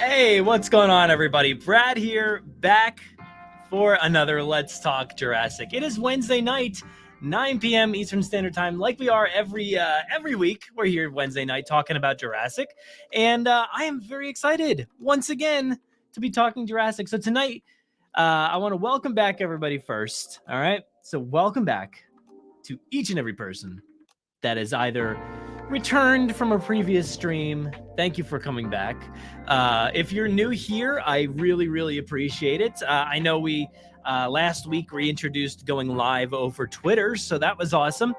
Hey, what's going on, everybody? Brad here, back for another Let's Talk Jurassic. It is Wednesday night, 9 p.m. Eastern Standard Time, like we are every week. We're here Wednesday night talking about Jurassic, and I am very excited once again to be talking Jurassic. So tonight, I want to welcome back everybody first. All right, so welcome back to each and every person that is either returned from a previous stream. Thank you for coming back. If you're new here, I really appreciate it. I know we last week reintroduced going live over Twitter, so that was awesome.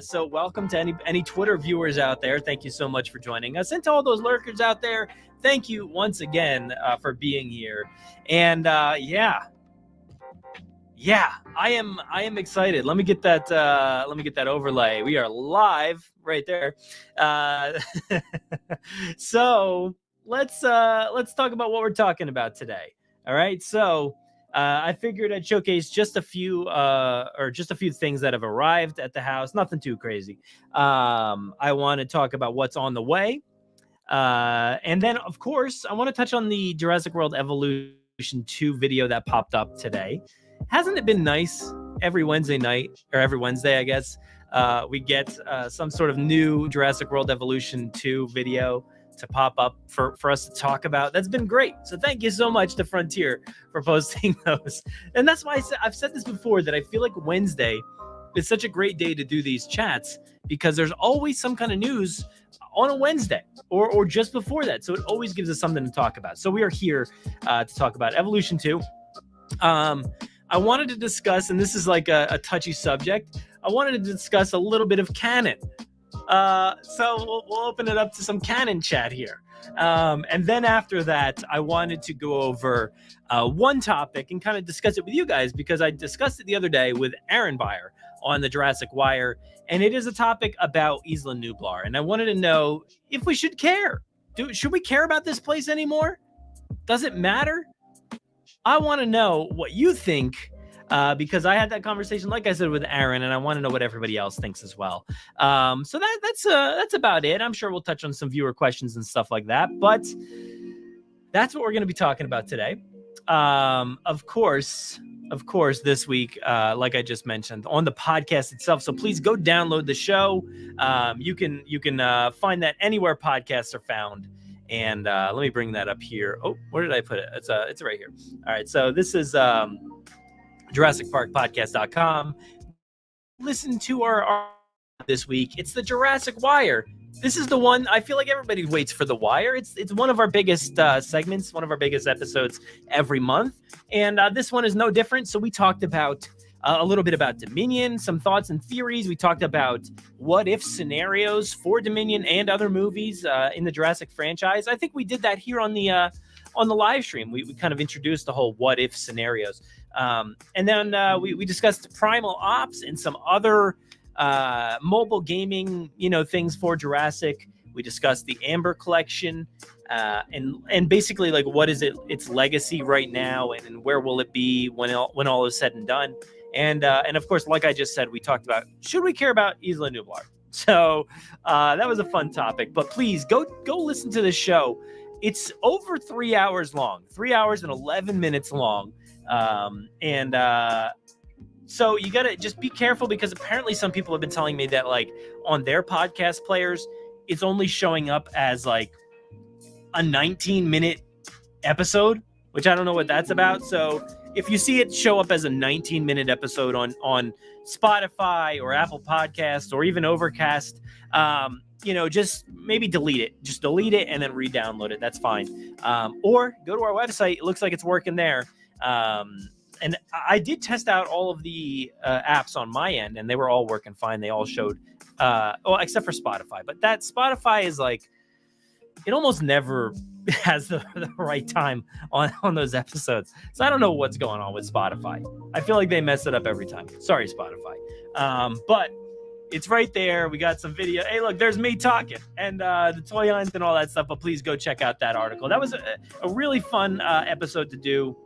So welcome to any Twitter viewers out there. Thank you so much for joining us, and to all those lurkers out there, thank you once again for being here. And yeah, I am excited. Let me get that overlay. We are live right there. So let's talk about what we're talking about today. All right. So I figured I'd showcase just a few things that have arrived at the house. Nothing too crazy. I want to talk about what's on the way. And then of course I want to touch on the Jurassic World Evolution 2 video that popped up today. Hasn't it been nice every Wednesday night, or every Wednesday, I guess, we get some sort of new Jurassic World Evolution 2 video to pop up for us to talk about? That's been great. So thank you so much to Frontier for posting those. And that's why I've said this before, that I feel like Wednesday is such a great day to do these chats, because there's always some kind of news on a Wednesday or just before that. So it always gives us something to talk about. So we are here to talk about Evolution 2. I wanted to discuss, and this is like a touchy subject, I wanted to discuss a little bit of canon. So we'll open it up to some canon chat here. And then after that, I wanted to go over one topic and kind of discuss it with you guys, because I discussed it the other day with Aaron Beyer on the Jurassic Wire, and it is a topic about Isla Nublar. And I wanted to know if we should care. Should we care about this place anymore? Does it matter? I want to know what you think, because I had that conversation, like I said, with Aaron, and I want to know what everybody else thinks as well. So that's about it. I'm sure we'll touch on some viewer questions and stuff like that, but that's what we're going to be talking about today. Of course, this week, like I just mentioned, on the podcast itself. So please go download the show. You can find that anywhere podcasts are found. And let me bring that up here. Oh, where did I put it? It's right here. All right. So this is JurassicParkPodcast.com. Listen to our this week. It's the Jurassic Wire. This is the one I feel like everybody waits for. The Wire. It's one of our biggest segments, one of our biggest episodes every month. And this one is no different. So we talked about a little bit about Dominion, some thoughts and theories. We talked about what if scenarios for Dominion and other movies in the Jurassic franchise. I think we did that here on the live stream. We kind of introduced the whole what if scenarios. And then we discussed Primal Ops and some other mobile gaming, things for Jurassic. We discussed the Amber Collection and basically like what is its legacy right now, and where will it be when all is said and done. And of course, like I just said, we talked about, should we care about Isla Nublar? So that was a fun topic. But please go listen to the show. It's over 3 hours long, 3 hours and 11 minutes long. So you got to just be careful, because apparently some people have been telling me that like on their podcast players, it's only showing up as like a 19-minute episode, which I don't know what that's about. So if you see it show up as a 19-minute episode on Spotify or Apple Podcasts or even Overcast, just maybe delete it. Just delete it and then re-download it. That's fine. Or go to our website. It looks like it's working there. And I did test out all of the apps on my end, and they were all working fine. They all showed, except for Spotify. But that Spotify is like, it almost never has the right time on those episodes. So I don't know what's going on with Spotify. I feel like they mess it up every time. Sorry, Spotify. But it's right there. We got some video. Hey, look, there's me talking and the toy hunt and all that stuff. But please go check out that article. That was a really fun episode to do.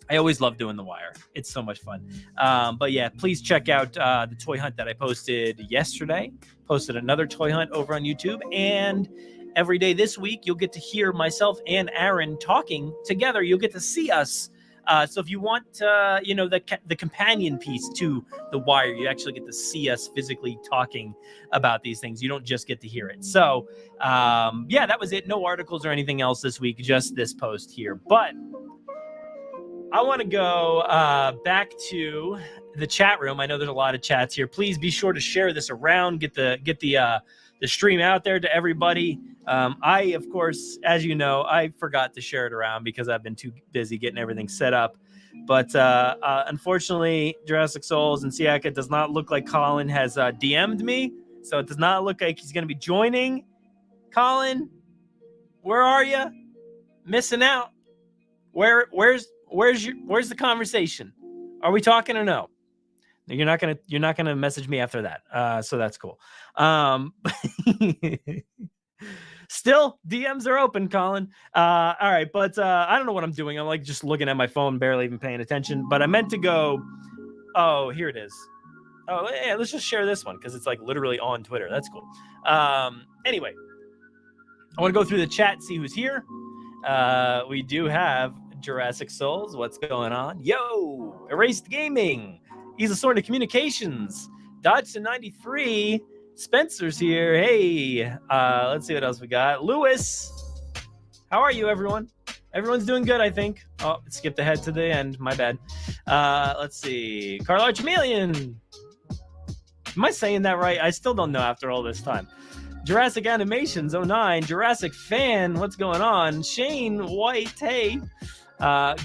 I always love doing The Wire. It's so much fun. But yeah, please check out the toy hunt that I posted yesterday. Posted another toy hunt over on YouTube. And every day this week, you'll get to hear myself and Aaron talking together. You'll get to see us. So if you want, the companion piece to The Wire, you actually get to see us physically talking about these things. You don't just get to hear it. So, that was it. No articles or anything else this week, just this post here. But I want to go back to the chat room. I know there's a lot of chats here. Please be sure to share this around. Get the stream out there to everybody. I, of course, as you know, I forgot to share it around because I've been too busy getting everything set up. But unfortunately, Jurassic Souls and Siaka does not look like Colin has DM'd me. So it does not look like he's going to be joining. Colin, where are you? Missing out. Where's the conversation? Are we talking or no? You're not gonna message me after that. So that's cool. Still, DMs are open, Colin. All right, but I don't know what I'm doing. I'm like just looking at my phone, barely even paying attention. But I meant to go. Oh, here it is. Oh, yeah, let's just share this one because it's like literally on Twitter. That's cool. Anyway, I want to go through the chat, see who's here. We do have Jurassic Souls. What's going on? Yo, Erased Gaming. Isla Sorna Communications. Dodgson 93. Spencer's here. Hey, let's see what else we got. Lewis. How are you, everyone? Everyone's doing good, I think. Oh, it skipped ahead to the end. My bad. Let's see. Carl Archimelian. Am I saying that right? I still don't know after all this time. Jurassic Animations 09. Jurassic Fan. What's going on? Shane White. Hey.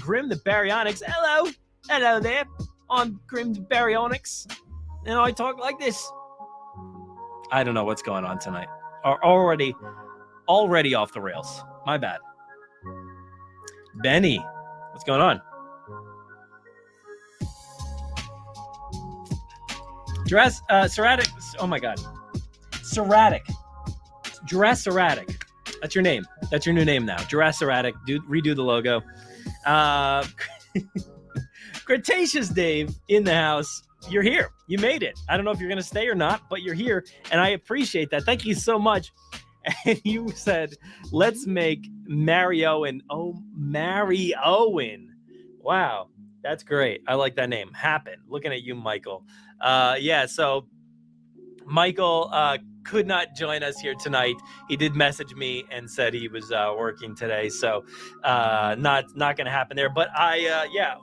Grim the Baryonyx. Hello. Hello there. I'm Grim the Baryonyx. And I talk like this. I don't know what's going on tonight. Already off the rails. My bad. Benny. What's going on? Serratic. Oh my God. Serratic. Jurassic. That's your name. That's your new name now. Jurassic. Redo the logo. Cretaceous Dave in the house. You're here. You made it. I don't know if you're going to stay or not, but you're here. And I appreciate that. Thank you so much. And you said, let's make Mary Owen. Oh, Mary Owen. Wow. That's great. I like that name. Happen. Looking at you, Michael. So Michael could not join us here tonight. He did message me and said he was working today. So not going to happen there. But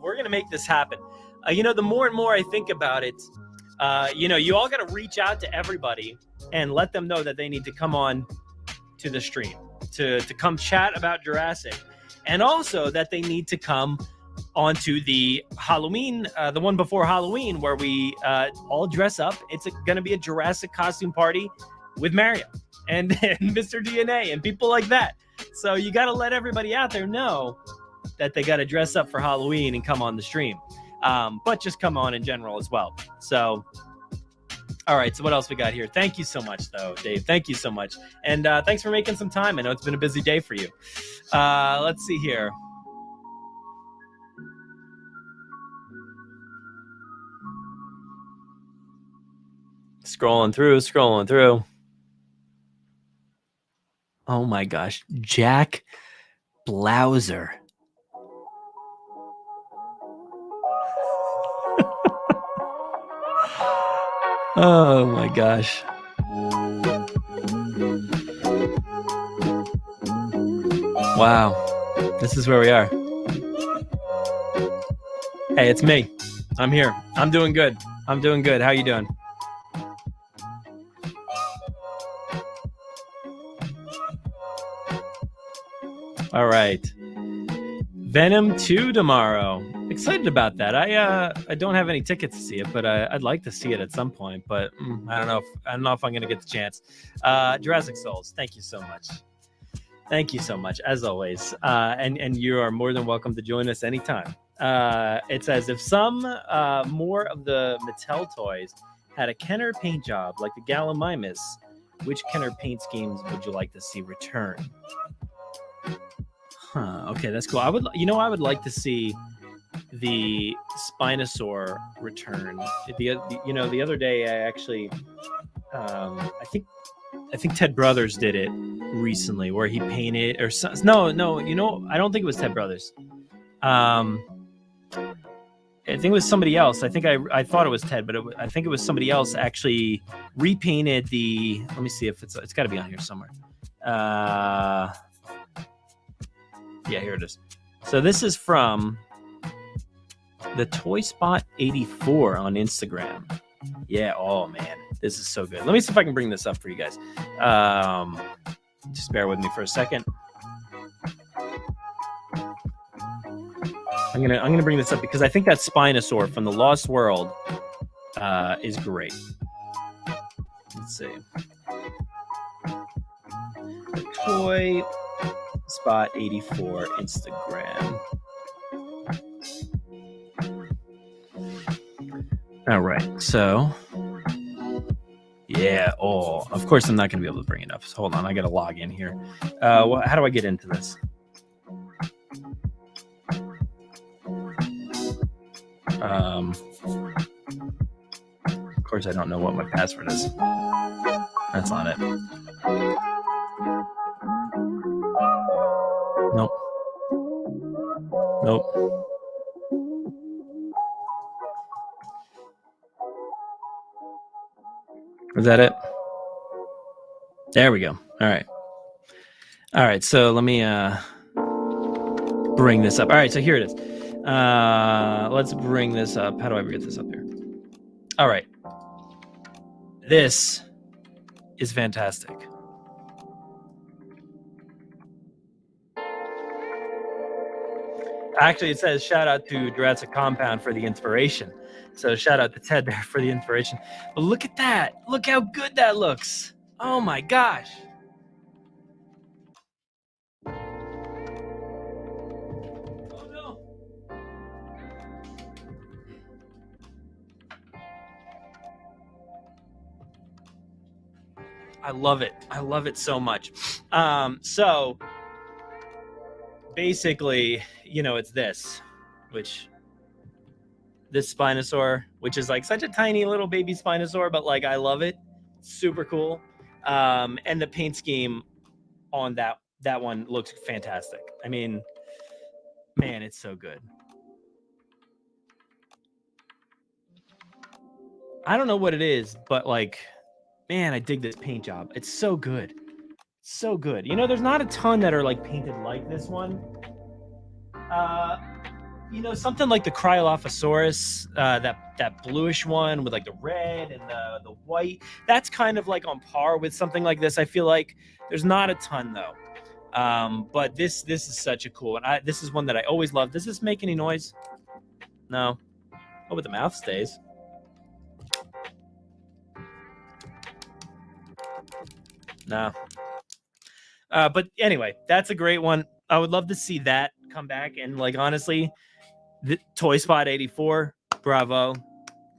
we're going to make this happen. The more and more I think about it, you all got to reach out to everybody and let them know that they need to come on to the stream to come chat about Jurassic, and also that they need to come onto the Halloween, the one before Halloween, where we all dress up. It's going to be a Jurassic costume party with Mario and Mr. DNA and people like that. So you got to let everybody out there know that they got to dress up for Halloween and come on the stream. But just come on in general as well. So, all right. So what else we got here? Thank you so much, though, Dave. Thank you so much. And thanks for making some time. I know it's been a busy day for you. Let's see here. Scrolling through. Oh my gosh. Jack Blauser. Oh my gosh. Wow. This is where we are. Hey, it's me. I'm here. I'm doing good. How you doing? All right. Venom 2 tomorrow. Excited about that. I don't have any tickets to see it, but I'd like to see it at some point. But I don't know if I'm gonna get the chance. Jurassic Souls. Thank you so much, as always. And you are more than welcome to join us anytime. It says if some more of the Mattel toys had a Kenner paint job like the Gallimimus, which Kenner paint schemes would you like to see return? Okay, that's cool. I would like to see the Spinosaur return. The other day, I actually, I think I think Ted Brothers did it recently, where he painted or no, I don't think it was Ted Brothers. I think it was somebody else. I think I thought it was Ted, but I think it was somebody else actually repainted the. Let me see if it's got to be on here somewhere. Yeah, here it is. So this is from the Toy Spot 84 on Instagram. Yeah. Oh man, this is so good. Let me see if I can bring this up for you guys. Just bear with me for a second. I'm gonna bring this up because I think that Spinosaur from the Lost World is great. Let's see. The Toy Spot 84 Instagram. All right, so yeah. Oh, of course I'm not gonna be able to bring it up. So hold on, I gotta log in here. How do I get into this? Of course, I don't know what my password is. That's not it. Nope. Nope. Is that it? There we go. All right. All right. So let me bring this up. All right. So here it is. Let's bring this up. How do I get this up here? All right. This is fantastic. Actually, it says shout out to Jurassic Compound for the inspiration. So shout out to Ted there for the inspiration. But look at that. Look how good that looks. Oh my gosh. Oh no. I love it. I love it so much. So basically, it's this Spinosaur, which is like such a tiny little baby Spinosaur, but like I love it. Super cool. And the paint scheme on that one looks fantastic. I mean, man, it's so good. I don't know what it is, but like, man, I dig this paint job. It's so good. So good. There's not a ton that are like painted like this one. Something like the Cryolophosaurus, that bluish one with like the red and the white, that's kind of like on par with something like this. I feel like there's not a ton though. But this is such a cool one. This is one that I always love. Does this make any noise? No. Oh, but the mouth stays. No. But anyway, that's a great one. I would love to see that come back. And like, honestly, the Toy Spot 84, bravo.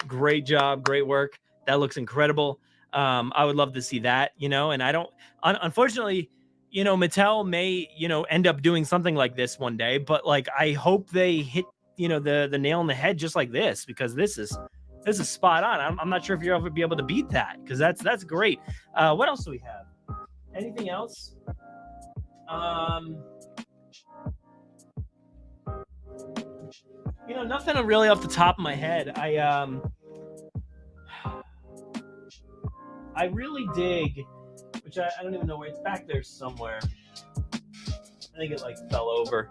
Great job. Great work. That looks incredible. I would love to see that, and I don't, unfortunately, Mattel may, end up doing something like this one day, but like, I hope they hit, the nail on the head just like this, because this is spot on. I'm not sure if you'll ever be able to beat that, because that's great. What else do we have? Anything else? Nothing really off the top of my head. I really dig, which I don't even know where it's back there somewhere. I think it like fell over.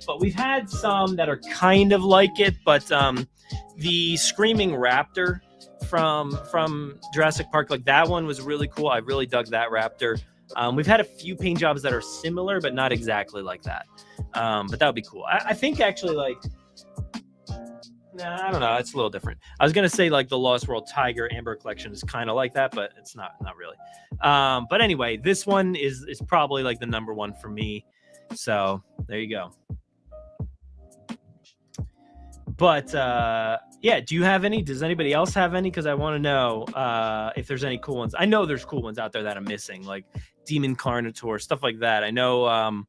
But we've had some that are kind of like it, but the Screaming Raptor from Jurassic Park, like that one was really cool. I really dug that raptor. We've had a few paint jobs that are similar, but not exactly like that. But that would be cool. I think actually like, I don't know. It's a little different. I was going to say like the Lost World Tiger Amber Collection is kind of like that, but it's not really. But anyway, this one is probably like the number one for me. So there you go. But yeah, do you have any? Does anybody else have any? Because I want to know if there's any cool ones. I know there's cool ones out there that I'm missing, like Demon Carnotaur, stuff like that. I know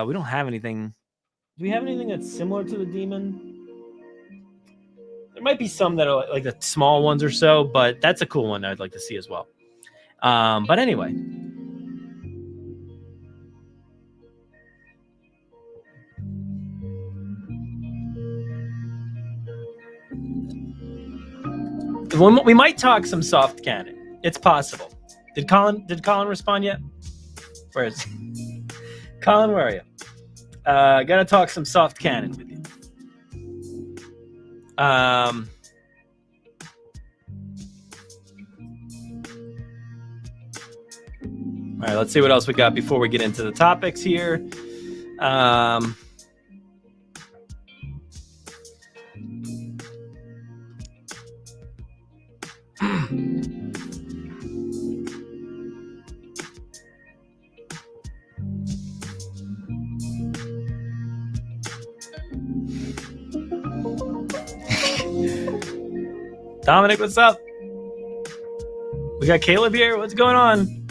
we don't have anything. Do we have anything that's similar to the Demon? There might be some that are like the small ones or so, but that's a cool one I'd like to see as well. But anyway. We might talk some soft canon. It's possible. Did Colin respond yet? Where is he? Colin, where are you? Gotta talk some soft canon with you. All right, let's see what else we got before we get into the topics here. Dominic, what's up? We got Caleb here. What's going on?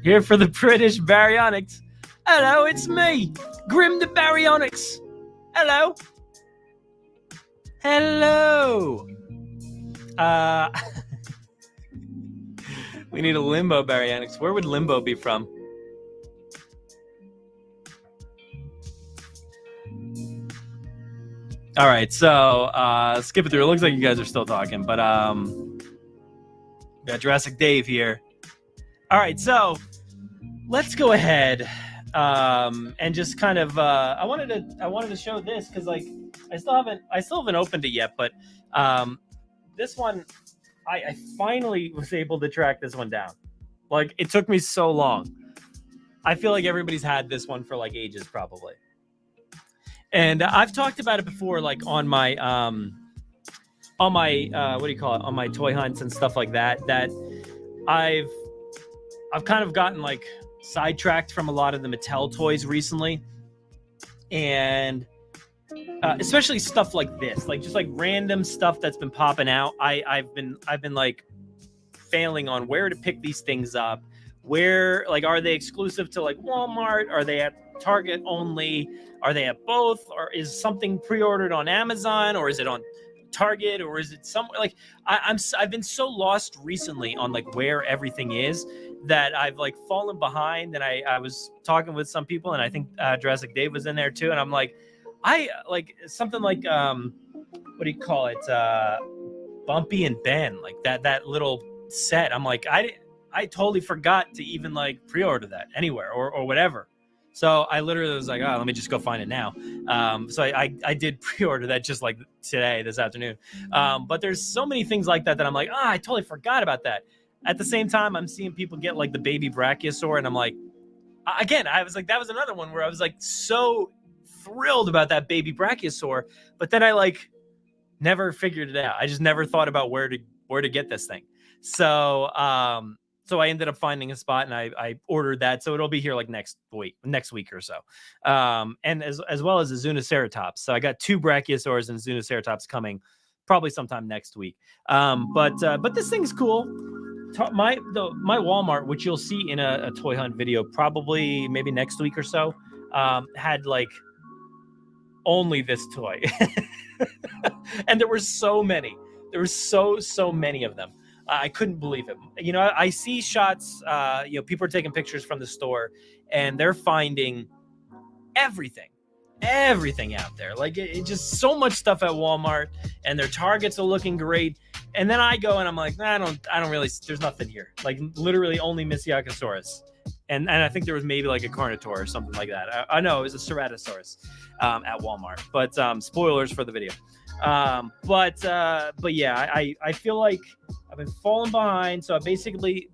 Here for the British Baryonyx. Hello, it's me, Grim the Baryonyx. Hello. Hello. We need a Limbo Baryonyx. Where would Limbo be from? All right, so skip it through. It looks like you guys are still talking, but got Jurassic Dave here. All right, so let's go ahead and just kind of I wanted to show this because like I still haven't opened it yet, but this one I finally was able to track this one down. Like it took me so long. I feel like everybody's had this one for like ages probably. And I've talked about it before, like on my what do you call it? On my toy hunts and stuff like that. That I've kind of gotten like sidetracked from a lot of the Mattel toys recently, and especially stuff like this, like just like random stuff that's been popping out. I've been like failing on where to pick these things up. Where like are they exclusive to like Walmart? Are they at Target only? Are they at both? Or is something pre-ordered on Amazon? Or is it on Target? Or is it somewhere? Like I've been so lost recently on like where everything is that I've like fallen behind. And I was talking with some people, and I think Jurassic Dave was in there too. And I'm like, I like something like what do you call it? Bumpy and Ben, like that little set. I'm like, I totally forgot to even like pre-order that anywhere or whatever. So I literally was like, oh, let me just go find it now. So I did pre-order that just like today, this afternoon. But there's so many things like that I'm like, I totally forgot about that. At the same time, I'm seeing people get like the baby brachiosaur, and I'm like, again, I was like, that was another one where I was like so thrilled about that baby brachiosaur, but then I like never figured it out. I just never thought about where to get this thing. So so I ended up finding a spot, and I ordered that. So it'll be here like next week or so. And as well as a Zunoceratops. So I got 2 brachiosaurs and Zunoceratops coming probably sometime next week. But this thing's cool. My Walmart, which you'll see in a toy hunt video, probably maybe next week or so, had like only this toy. And there were so many. There were so many of them. I couldn't believe it. You know, I see shots, people are taking pictures from the store, and they're finding everything out there. Like it just so much stuff at Walmart, and their Targets are looking great. And then I go and I'm like, I don't really, there's nothing here. Like literally only Misiacosaurus. And I think there was maybe like a Carnotaur or something like that. I know it was a Ceratosaurus at Walmart, but spoilers for the video. But yeah, I feel like I've been falling behind. So I've basically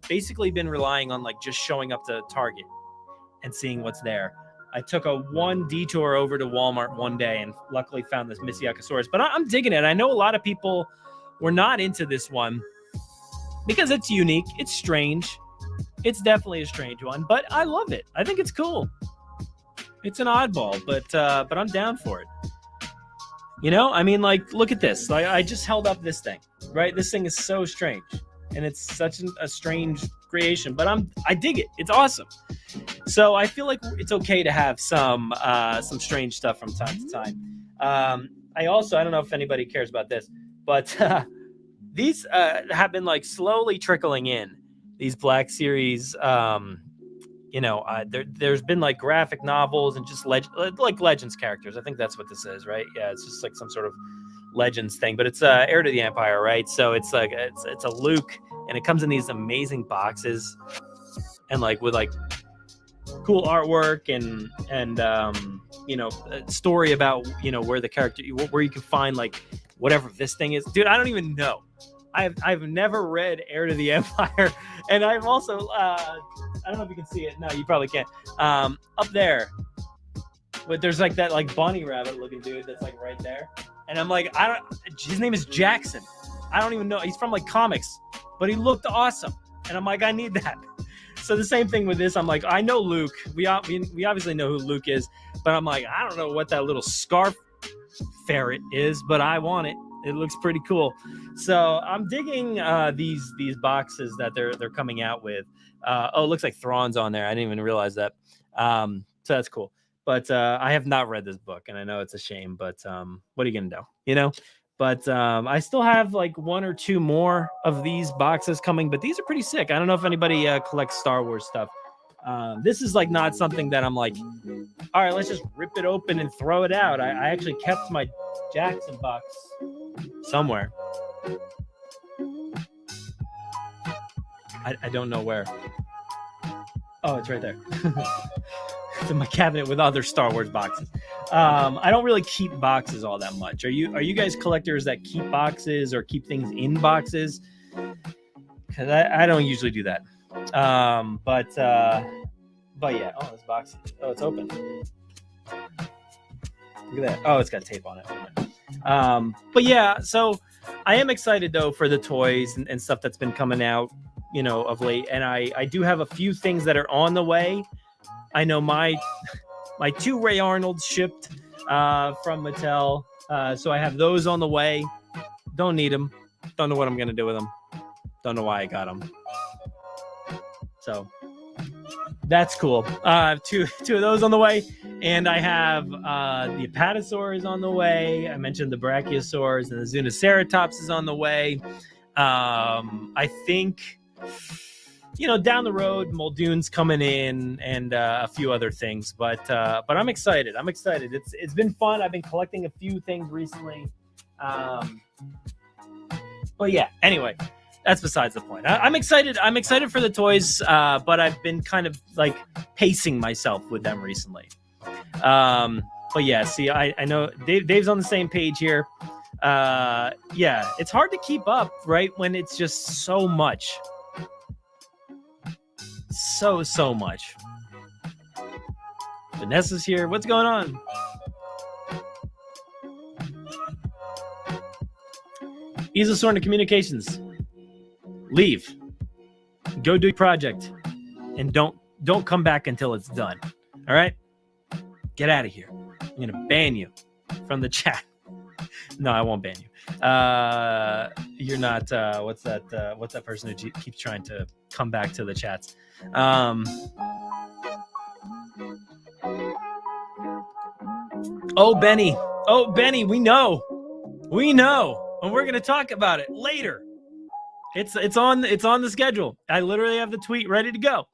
been relying on like just showing up to Target and seeing what's there. I took a one detour over to Walmart one day and luckily found this Misiacosaurus, but I'm digging it. I know a lot of people were not into this one because it's unique. It's strange. It's definitely a strange one, but I love it. I think it's cool. It's an oddball, but I'm down for it. You know, I mean, like, look at this. Like, I just held up this thing, right? This thing is so strange, and it's such a strange creation, but I dig it. It's awesome. So I feel like it's okay to have some strange stuff from time to time. I don't know if anybody cares about this, but these have been like slowly trickling in Black Series. There's been like graphic novels and just like Legends characters. I think that's what this is, right? Yeah, it's just like some sort of Legends thing, but it's Heir to the Empire, right? So it's like it's a Luke, and it comes in these amazing boxes, and like with like cool artwork and a story about where the character, where you can find like whatever this thing is. Dude, I don't even know. I've never read Heir to the Empire, and I've also I don't know if you can see it. No, you probably can't. Up there, but there's like that like bunny rabbit looking dude that's like right there, and I'm like, his name is Jackson. I don't even know. He's from like comics, but he looked awesome, and I'm like, I need that. So the same thing with this. I'm like, I know Luke. We obviously know who Luke is, but I'm like, I don't know what that little scarf ferret is, but I want it. It looks pretty cool. So I'm digging these boxes that they're coming out with. It looks like Thrawn's on there. I didn't even realize that. So that's cool. But I have not read this book, and I know it's a shame. But what are you gonna do? But I still have like one or two more of these boxes coming. But these are pretty sick. I don't know if anybody collects Star Wars stuff. This is like not something that I'm like, all right, let's just rip it open and throw it out. I actually kept my Jackson box somewhere. I don't know where. Oh, it's right there. It's in my cabinet with other Star Wars boxes. I don't really keep boxes all that much. Are you guys collectors that keep boxes or keep things in boxes? Because I don't usually do that. But yeah. Oh, this box. Oh, it's open. Look at that. Oh, it's got tape on it. But yeah, so I am excited though for the toys and stuff that's been coming out, of late. And I do have a few things that are on the way. I know my 2 Ray Arnolds shipped from Mattel. So I have those on the way. Don't need them. Don't know what I'm going to do with them. Don't know why I got them. So that's cool. Two of those on the way. And I have the Apatosaur is on the way. I mentioned the Brachiosaurs, and the Zunoceratops is on the way. I think, down the road, Muldoon's coming in, and a few other things. But I'm excited. It's been fun. I've been collecting a few things recently. But yeah, anyway, that's besides the point. I'm excited. I'm excited for the toys, but I've been kind of like pacing myself with them recently. But yeah, see, I know Dave's on the same page here. Yeah, it's hard to keep up, right? When it's just so much. So much. Vanessa's here. What's going on? Isla Sorna Communications. Leave. Go do your project. And don't come back until it's done. All right? Get out of here. I'm going to ban you from the chat. No, I won't ban you. You're not what's that person who keeps trying to come back to the chats? Oh, Benny, we know, and we're gonna talk about it later. It's on the schedule. I literally have the tweet ready to go.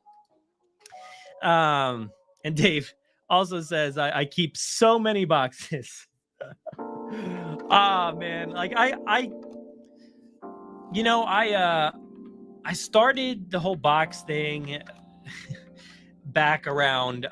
And Dave also says I keep so many boxes. Man, like I started the whole box thing back around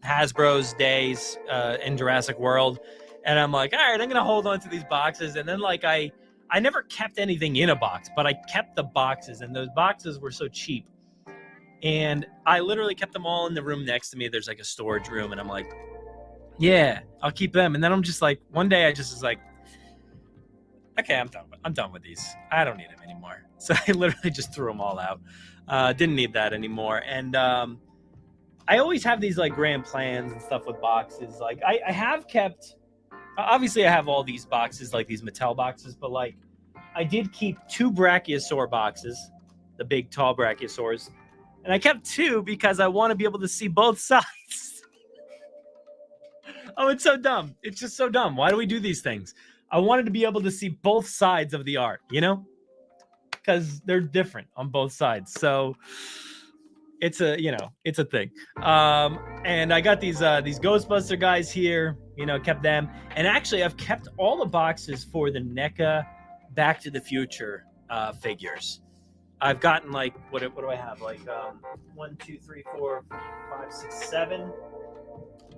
Hasbro's days in Jurassic World, and I'm like, all right, I'm gonna hold on to these boxes. And then like I never kept anything in a box, but I kept the boxes, and those boxes were so cheap, and I literally kept them all in the room next to me. There's like a storage room, and I'm like, yeah, I'll keep them. And then I'm just like, one day I just was like, okay, I'm done with these. I don't need them anymore. So I literally just threw them all out. Didn't need that anymore. And I always have these like grand plans and stuff with boxes. Like I have kept, obviously I have all these boxes, like these Mattel boxes, but like I did keep 2 Brachiosaur boxes, the big tall Brachiosaurs. And I kept 2 because I want to be able to see both sides. Oh, it's so dumb. It's just so dumb. Why do we do these things? I wanted to be able to see both sides of the art, because they're different on both sides. So it's a thing. And I got these Ghostbuster guys here, kept them. And actually I've kept all the boxes for the NECA Back to the Future figures. I've gotten like, what do I have? Like 1, 2, 3, 4, 5, 6, 7.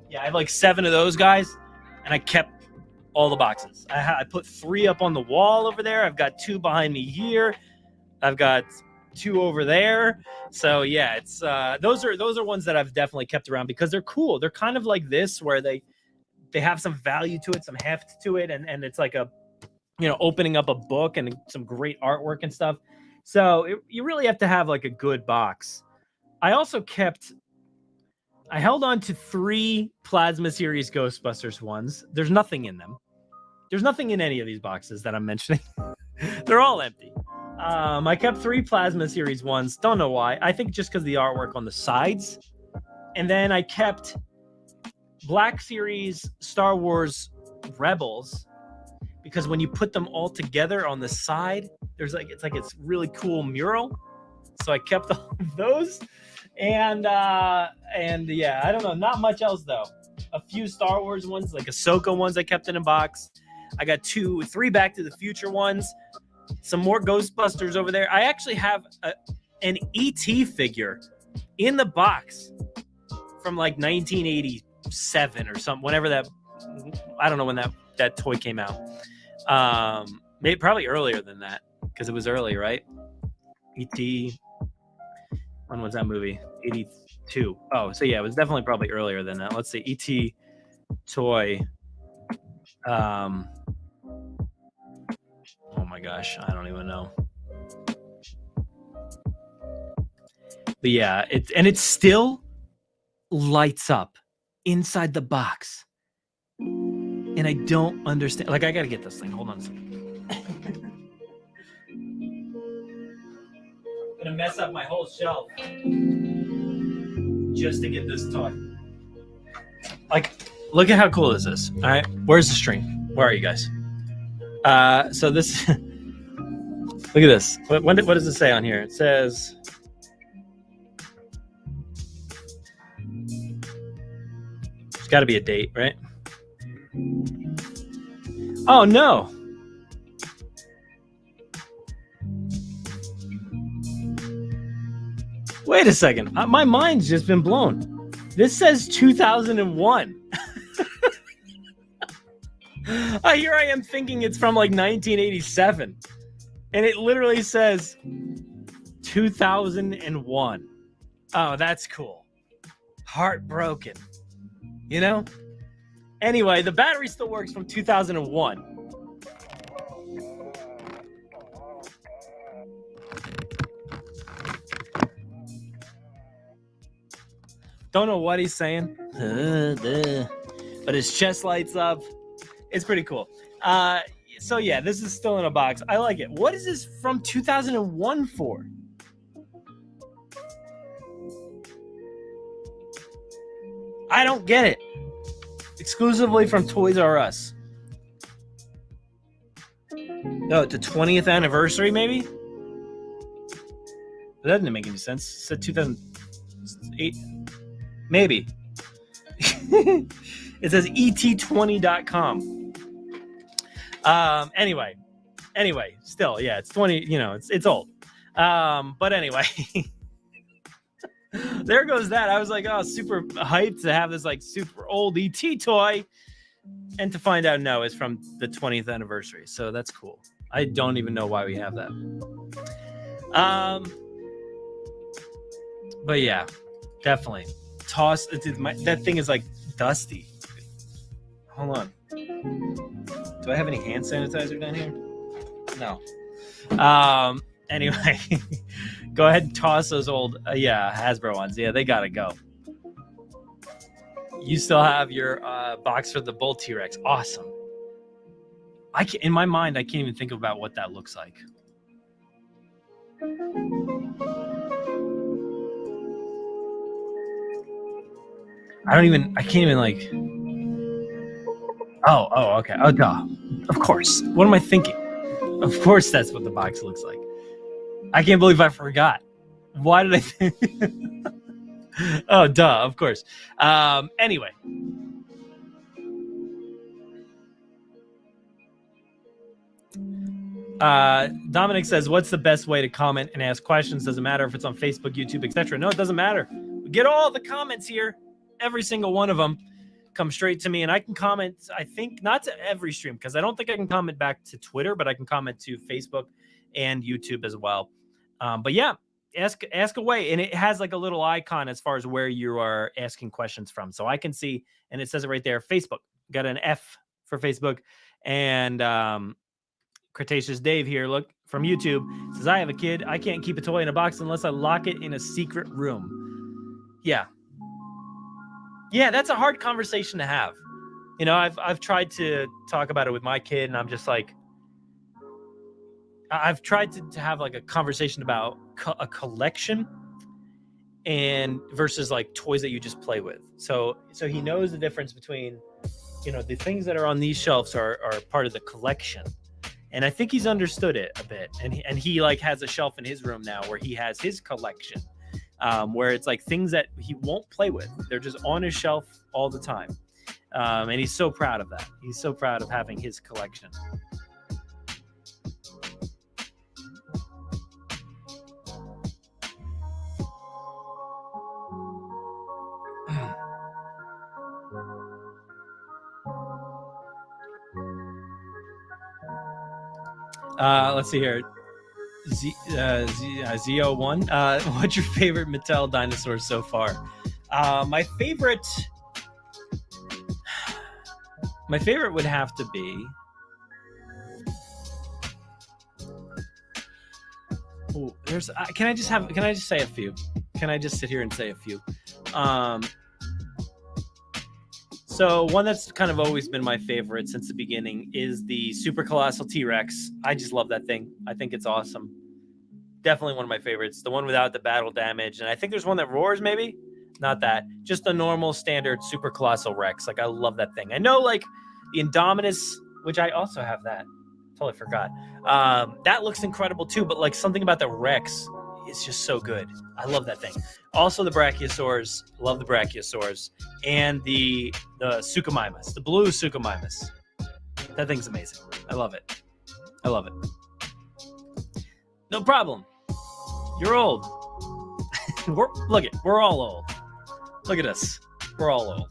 Yeah, I have like 7 of those guys, and I kept all the boxes. I put 3 up on the wall over there. I've got 2 behind me here. I've got 2 over there. So yeah, it's those are ones that I've definitely kept around because they're cool. They're kind of like this, where they have some value to it, some heft to it, and it's like a opening up a book and some great artwork and stuff. So you really have to have like a good box. I held on to 3 Plasma Series Ghostbusters ones. There's nothing in them. There's nothing in any of these boxes that I'm mentioning. They're all empty. I kept 3 Plasma Series ones. Don't know why. I think just because the artwork on the sides. And then I kept Black Series Star Wars Rebels, because when you put them all together on the side, it's really cool mural. So I kept all of those. And yeah, I don't know, not much else though. A few Star Wars ones, like Ahsoka ones, I kept in a box. I got 3 Back to the Future ones. Some more Ghostbusters over there. I actually have an ET figure in the box from like 1987 or something. Whenever that, I don't know when that toy came out. Maybe probably earlier than that, because it was early, right? ET. When was that movie? 82. Oh, so yeah, it was definitely probably earlier than that. Let's see. ET toy. Oh my gosh, I don't even know. But yeah, it still lights up inside the box. And I don't understand. Like, I gotta get this thing. Hold on a second. I'm gonna mess up my whole shelf just to get this toy. Like, look at how cool this is. All right, where's the string? Where are you guys? So this. Look at this. What does it say on here? It says. There's got to be a date, right? Oh no. Wait a second. My mind's just been blown. This says 2001. Here I am thinking it's from like 1987. And it literally says 2001. Oh, that's cool. Heartbroken. Anyway, the battery still works from 2001. Don't know what he's saying. But his chest lights up. It's pretty cool. So yeah, this is still in a box. I like it. What is this from 2001 for? I don't get it. Exclusively from Toys R Us. No, it's a 20th anniversary, maybe? That doesn't make any sense. It said 2008. Maybe. It says et20.com. Anyway, still, yeah, it's 20, it's old. But anyway, there goes that. I was like, oh, super hyped to have this like super old ET toy, and to find out, no, it's from the 20th anniversary. So that's cool. I don't even know why we have that. But yeah, definitely toss. That thing is like dusty. Hold on. Do I have any hand sanitizer down here? No. Anyway, go ahead and toss those old, Hasbro ones. Yeah, they gotta go. You still have your box for the Bull T-Rex. Awesome. In my mind, I can't even think about what that looks like. I can't even like. Oh, okay. Oh, duh. Of course. What am I thinking? Of course, that's what the box looks like. I can't believe I forgot. Why did I think? Oh, duh, of course. Anyway. Dominic says, what's the best way to comment and ask questions? Doesn't matter if it's on Facebook, YouTube, etc. No, it doesn't matter. We get all the comments here, every single one of them come straight to me, and I can comment, I think, not to every stream, because I don't think I can comment back to Twitter, but I can comment to Facebook and YouTube as well. But yeah, ask away, and it has like a little icon as far as where you are asking questions from, so I can see, and it says it right there, Facebook. Got an F for Facebook. And Cretaceous Dave here, look, from YouTube, says, I have a kid. I can't keep a toy in a box unless I lock it in a secret room. Yeah, that's a hard conversation to have. You know, I've tried to talk about it with my kid, and I'm just like, I've tried to have like a conversation about a collection and versus like toys that you just play with. So he knows the difference between, you know, the things that are on these shelves are part of the collection. And I think he's understood it a bit. And he like has a shelf in his room now where he has his collection, where it's like things that he won't play with. They're just on his shelf all the time. And he's so proud of that. He's so proud of having his collection. Let's see here. Z01. What's your favorite Mattel dinosaur so far? My favorite would have to be. Oh, there's. Can I just say a few? Can I just sit here and say a few? So one that's kind of always been my favorite since the beginning is the Super Colossal T-Rex. I just love that thing. I think it's awesome. Definitely one of my favorites. The one without the battle damage. And I think there's one that roars, maybe? Not that. Just a normal standard Super Colossal Rex. Like, I love that thing. I know, like, the Indominus, which I also have that. Totally forgot. That looks incredible, too. But, like, something about the Rex is just so good. I love that thing. Also, the Brachiosaurs. Love the Brachiosaurs. And the Suchomimus. The blue Suchomimus. That thing's amazing. I love it. I love it. No problem. You're old. We're all old. Look at us. We're all old.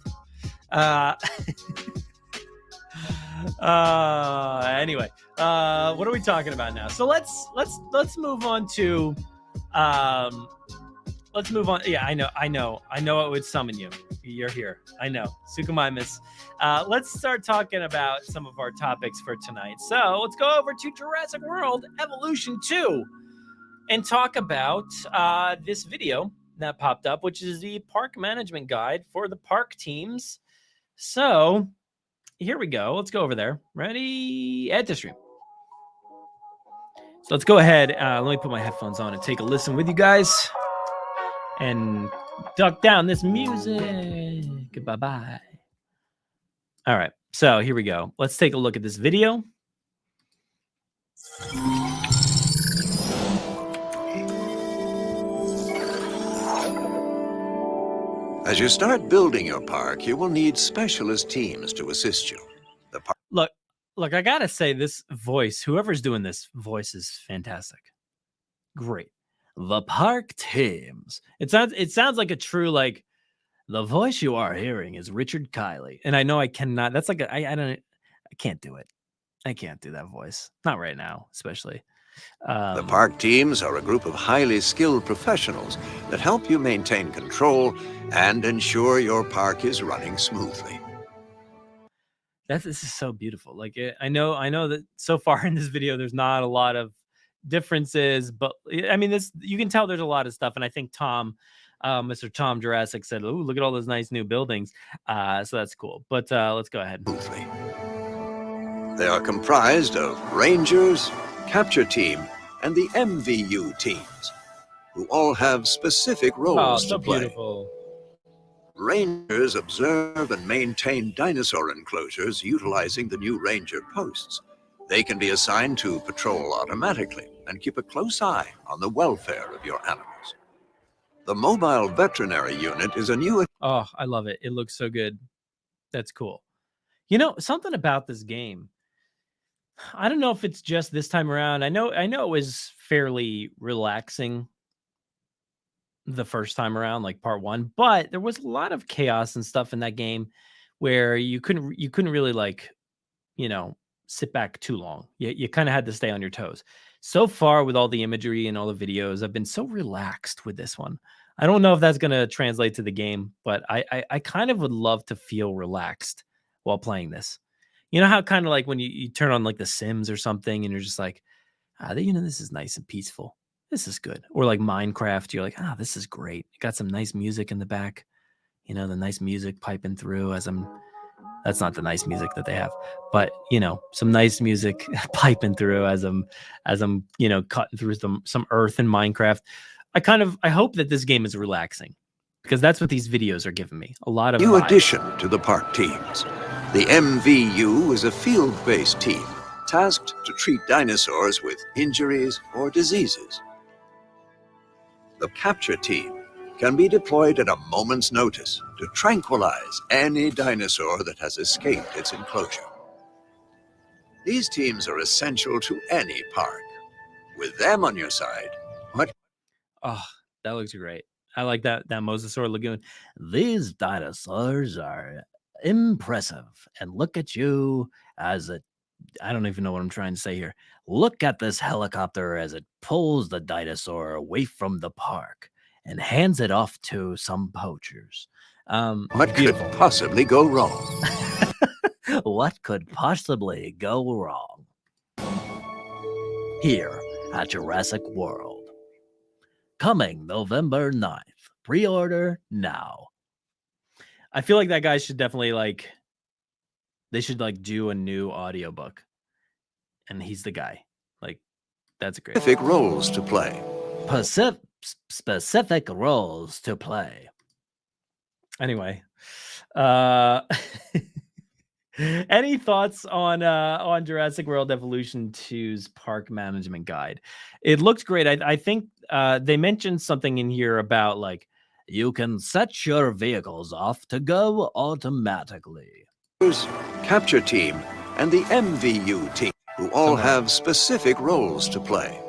Anyway, what are we talking about now? So let's move on to let's move on. Yeah, I know it would summon you. You're here. I know. Suchomimus. Let's start talking about some of our topics for tonight. So let's go over to Jurassic World Evolution 2 and talk about this video that popped up, which is the park management guide for the park teams. So here we go. Let's go over there. Ready? Add to stream. So let's go ahead. Let me put my headphones on and take a listen with you guys and duck down this music. Bye-bye. All right. So here we go. Let's take a look at this video. As you start building your park, you will need specialist teams to assist you. Look, I gotta say, this voice, whoever's doing this voice is fantastic. Great. The park teams. It sounds like a true, like, the voice you are hearing is Richard Kiley. And I know I cannot, that's like, I can't do it. I can't do that voice. Not right now, especially. The park teams are a group of highly skilled professionals that help you maintain control and ensure your park is running smoothly. This is so beautiful. Like, I know that so far in this video, there's not a lot of differences, but I mean, you can tell there's a lot of stuff. And I think Mr. Tom Jurassic said, "Oh, look at all those nice new buildings." So that's cool. But let's go ahead. Smoothly. They are comprised of rangers, capture team, and the MVU teams, who all have specific roles to play. Beautiful. Rangers observe and maintain dinosaur enclosures utilizing the new ranger posts. They can be assigned to patrol automatically and keep a close eye on the welfare of your animals. The mobile veterinary unit is a new... Oh, I love it. It looks so good. That's cool. You know, something about this game, I don't know if it's just this time around. I know it was fairly relaxing the first time around, like part 1, but there was a lot of chaos and stuff in that game where you couldn't really, like, you know, sit back too long. You kind of had to stay on your toes. So far with all the imagery and all the videos, I've been so relaxed with this one. I don't know if that's going to translate to the game, but I kind of would love to feel relaxed while playing this. You know how kind of like when you turn on like The Sims or something and you're just like, you know, this is nice and peaceful. This is good. Or like Minecraft, you're like, this is great. It got some nice music in the back. You know, the nice music piping through as that's not the nice music that they have, but you know, some nice music piping through as I'm, you know, cutting through some earth in Minecraft. I hope that this game is relaxing because that's what these videos are giving me. A lot of new vibes. Addition to the park teams. The MVU is a field-based team tasked to treat dinosaurs with injuries or diseases. The capture team can be deployed at a moment's notice to tranquilize any dinosaur that has escaped its enclosure. These teams are essential to any park. With them on your side, what? Oh, that looks great. I like that Mosasaur Lagoon. These dinosaurs are impressive. And look at you as I don't even know what I'm trying to say here. Look at this helicopter as it pulls the dinosaur away from the park and hands it off to some poachers. What could possibly go wrong? What could possibly go wrong? Here at Jurassic World. Coming November 9th. Pre-order now. I feel like that guy should definitely they should do a new audiobook. And he's the guy. Like, that's great. Specific roles to play. Specific roles to play. Anyway, any thoughts on Jurassic World Evolution 2's park management guide? It looks great. I think they mentioned something in here about you can set your vehicles off to go automatically. Capture team and the MVU team, who all have specific roles to play.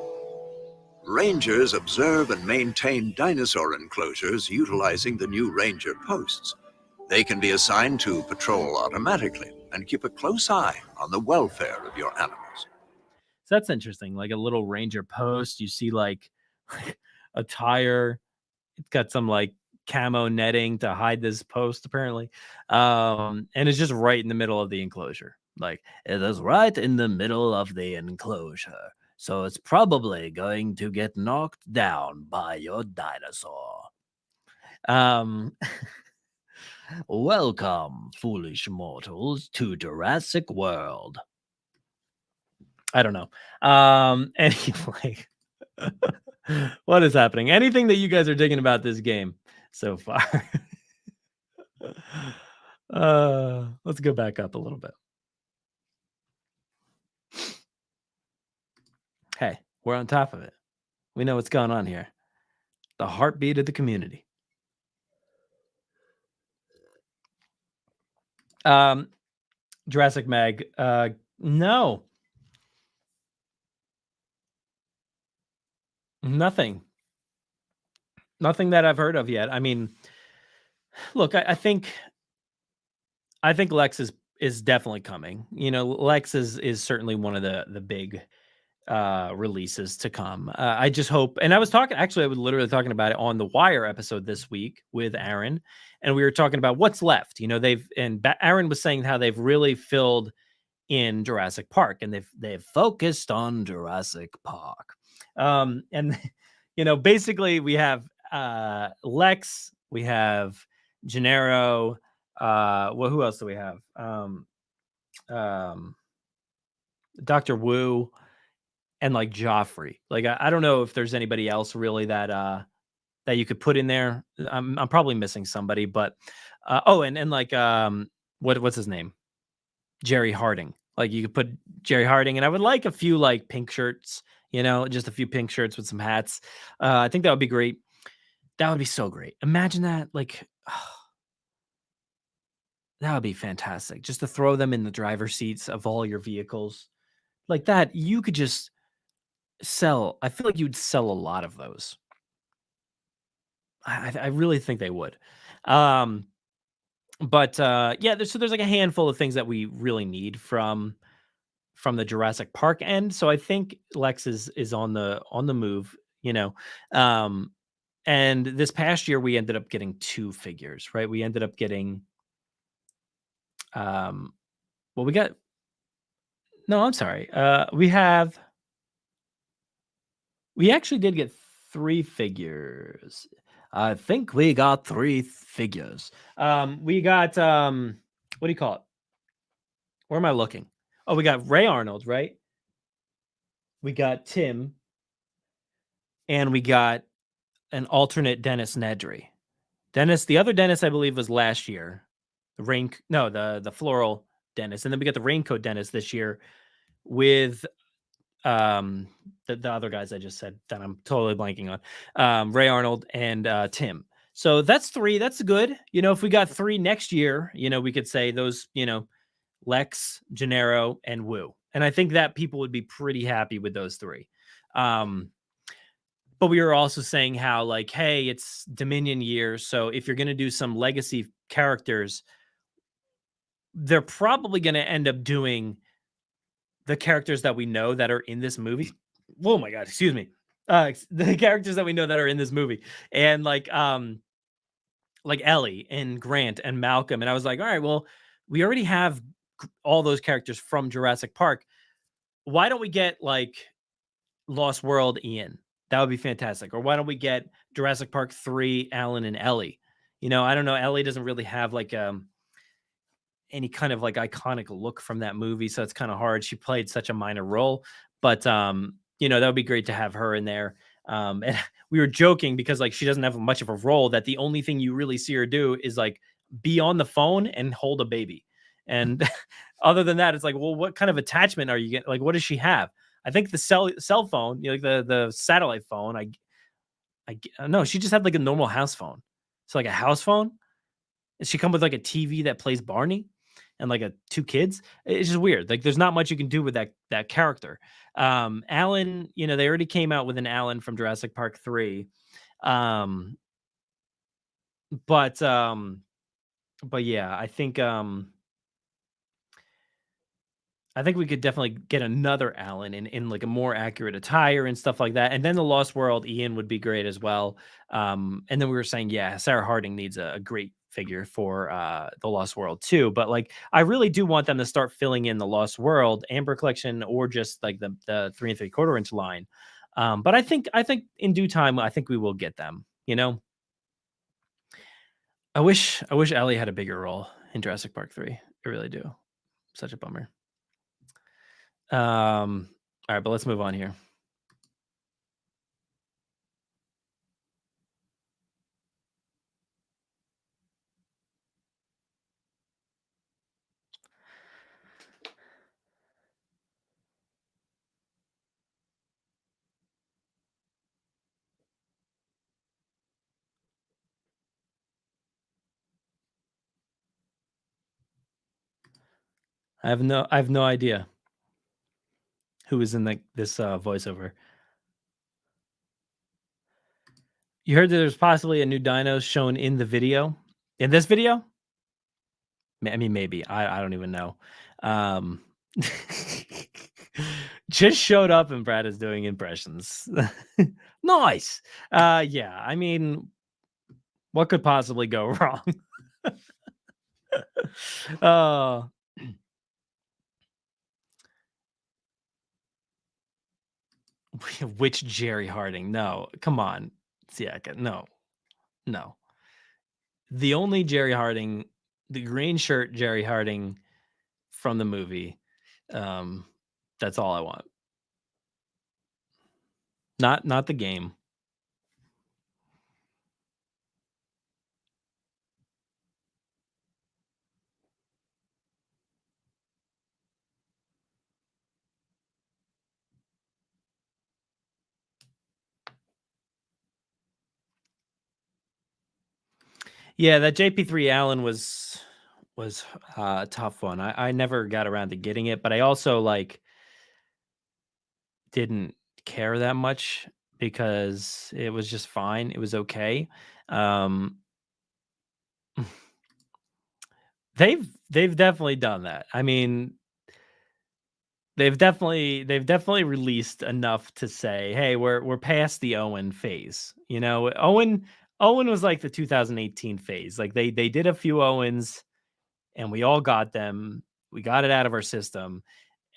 Rangers observe and maintain dinosaur enclosures utilizing the new ranger posts. They can be assigned to patrol automatically and keep a close eye on the welfare of your animals. So that's interesting. Like a little ranger post, you see a tire. It's got some camo netting to hide this post apparently. And it's just right in the middle of the enclosure. It is right in the middle of the enclosure. So it's probably going to get knocked down by your dinosaur. Welcome, foolish mortals, to Jurassic World. I don't know. Anyway, what is happening? Anything that you guys are digging about this game so far? Let's go back up a little bit. Hey, we're on top of it. We know what's going on here. The heartbeat of the community. Jurassic Mag. No. Nothing that I've heard of yet. I mean, look, I think Lex is definitely coming. You know, Lex is certainly one of the big releases to come. I just hope, and I was literally talking about it on the Wire episode this week with Aaron, and we were talking about what's left. You know, Aaron was saying how they've really filled in Jurassic Park, and they've focused on Jurassic Park. And you know, basically we have Lex, we have Gennaro, well, who else do we have? Dr. Wu and Joffrey. I don't know if there's anybody else really that you could put in there. I'm probably missing somebody, but what's his name? Jerry Harding. Like you could put Jerry Harding, and I would like a few like pink shirts, just a few pink shirts with some hats. I think that would be great. That would be so great. Imagine that, like, that would be fantastic. Just to throw them in the driver's seats of all your vehicles. Like that, you could just sell. I feel like you'd sell a lot of those. I really think they would. Um, but yeah, there's like a handful of things that we really need from the Jurassic Park end. So I think Lex is on the move, you know. Um, and this past year we ended up getting 2 figures, right? We ended up getting um well we got no, I'm sorry. We actually did get 3 figures. I think we got 3 figures. We got what do you call it? Where am I looking? Oh, we got Ray Arnold, right? We got Tim, and we got an alternate Dennis Nedry. The other Dennis, I believe, was last year. The floral Dennis, and then we got the raincoat Dennis this year with the other guys I just said that I'm totally blanking on, Ray Arnold and Tim. So that's 3. That's good. If we got 3 next year, we could say those, Lex, Gennaro, and Wu. And I think that people would be pretty happy with those 3. Um, but we were also saying how, like, hey, it's Dominion year. So if you're going to do some legacy characters, they're probably going to end up doing the characters that we know that are in this movie. Oh my God, excuse me. The characters that we know that are in this movie. And like Ellie and Grant and Malcolm. And I was like, all right, well, we already have all those characters from Jurassic Park. Why don't we get like Lost World Ian? That would be fantastic. Or why don't we get Jurassic Park 3 Alan and Ellie? I don't know. Ellie doesn't really have like any kind of like iconic look from that movie, so it's kind of hard. She played such a minor role, but that would be great to have her in there. And we were joking because like she doesn't have much of a role, that the only thing you really see her do is like be on the phone and hold a baby. And other than that, it's like, well, what kind of attachment are you getting? Like, what does she have? I think the cell phone, like the satellite phone. No, she just had like a normal house phone. So like a house phone. Does she come with like a TV that plays Barney and like 2 kids? It's just weird. Like there's not much you can do with that character. Alan, they already came out with an Alan from Jurassic Park 3. Um, but yeah, I think we could definitely get another Alan in like a more accurate attire and stuff like that. And then the Lost World Ian would be great as well. And then we were saying, yeah, Sarah Harding needs a great figure for the Lost World too. But like, I really do want them to start filling in the Lost World Amber collection, or just like the 3 3/4 inch line. But I think in due time, I think we will get them. I wish Ellie had a bigger role in Jurassic Park 3. I really do. Such a bummer. All right, but let's move on here. I have no idea who is in this voiceover. You heard that there's possibly a new dino shown in the video. In this video? I mean, maybe. I don't even know. Um, just showed up and Brad is doing impressions. Nice. Yeah. I mean, what could possibly go wrong? Oh. Which Jerry Harding? No, come on, Siaka. No. The only Jerry Harding, the green shirt Jerry Harding from the movie. Um, that's all I want. Not the game. Yeah, that JP3 Allen was a tough one. I never got around to getting it, but I also like didn't care that much because it was just fine. It was okay. Um, they've definitely done that. I mean, they've definitely released enough to say, "Hey, we're past the Owen phase." You know, Owen was like the 2018 phase. Like they did a few Owens and we all got them. We got it out of our system.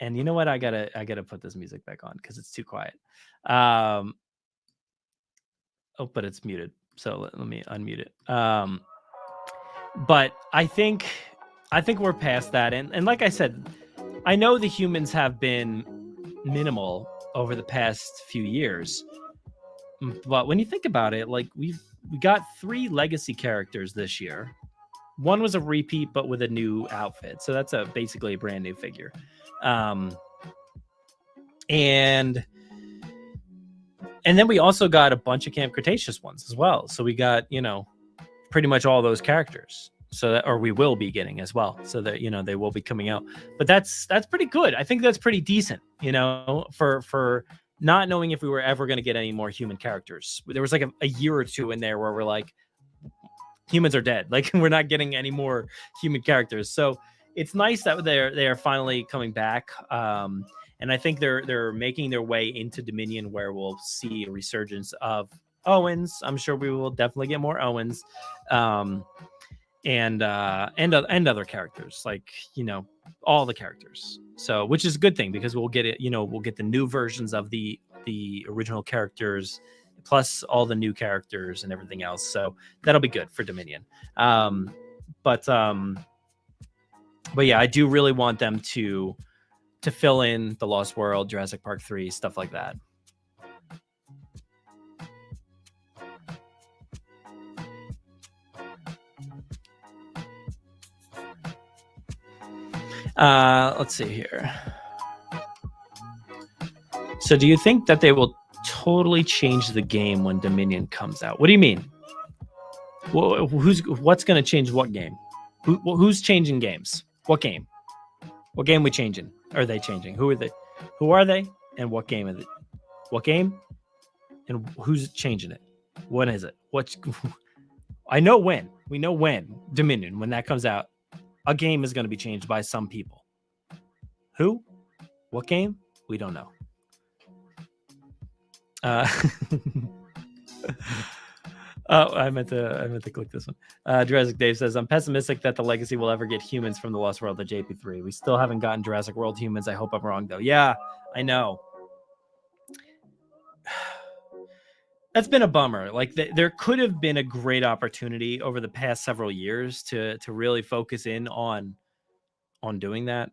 And you know what? I gotta put this music back on because it's too quiet. Um, oh, but it's muted. So let me unmute it. But I think we're past that. And like I said, I know the humans have been minimal over the past few years. But when you think about it, like we got 3 legacy characters this year. One was a repeat, but with a new outfit. So that's basically a brand new figure. Um, and then we also got a bunch of Camp Cretaceous ones as well. So we got, pretty much all those characters. So that, or we will be getting as well. So that, they will be coming out. But that's pretty good. I think that's pretty decent, for not knowing if we were ever going to get any more human characters. There was like a year or two in there where we're like, humans are dead. Like we're not getting any more human characters. So it's nice that they are finally coming back. And I think they're making their way into Dominion, where we'll see a resurgence of Owens. I'm sure we will definitely get more Owens, and other characters, like all the characters. So, which is a good thing because we'll get it. We'll get the new versions of the original characters, plus all the new characters and everything else. So that'll be good for Dominion. But yeah, I do really want them to fill in the Lost World, Jurassic Park 3, stuff like that. Let's see here. So do you think that they will totally change the game when Dominion comes out? What do you mean? What's going to change what game? Who's changing games? What game? What game we changing? Are they changing? Who are they? Who are they? And what game is it? What game? And who's changing it? When is it? I know when. We know when Dominion, when that comes out, a game is going to be changed by some people. Who? What game? We don't know. Oh, I meant to click this one. Jurassic Dave says, I'm pessimistic that the Legacy will ever get humans from the Lost World to JP3. We still haven't gotten Jurassic World humans. I hope I'm wrong, though. Yeah, I know. That's been a bummer. Like there could have been a great opportunity over the past several years to really focus in on doing that.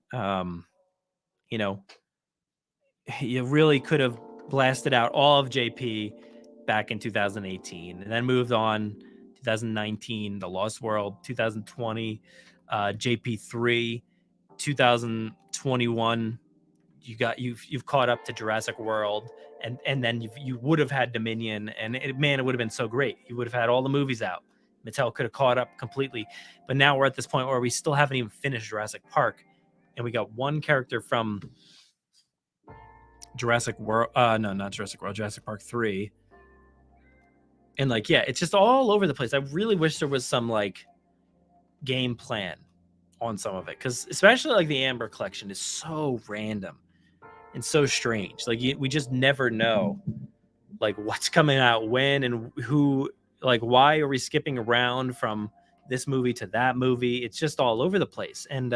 You really could have blasted out all of JP back in 2018 and then moved on 2019, The Lost World, 2020, JP3, 2021. You've caught up to Jurassic World, and then you would have had Dominion, and it would have been so great. You would have had all the movies out. Mattel could have caught up completely, but now we're at this point where we still haven't even finished Jurassic Park, and we got one character from Jurassic World. No, not Jurassic World. Jurassic Park 3. And it's just all over the place. I really wish there was some game plan on some of it, because especially the Amber collection is so random and so strange. We just never know what's coming out when and who. Why are we skipping around from this movie to that movie? It's just all over the place. And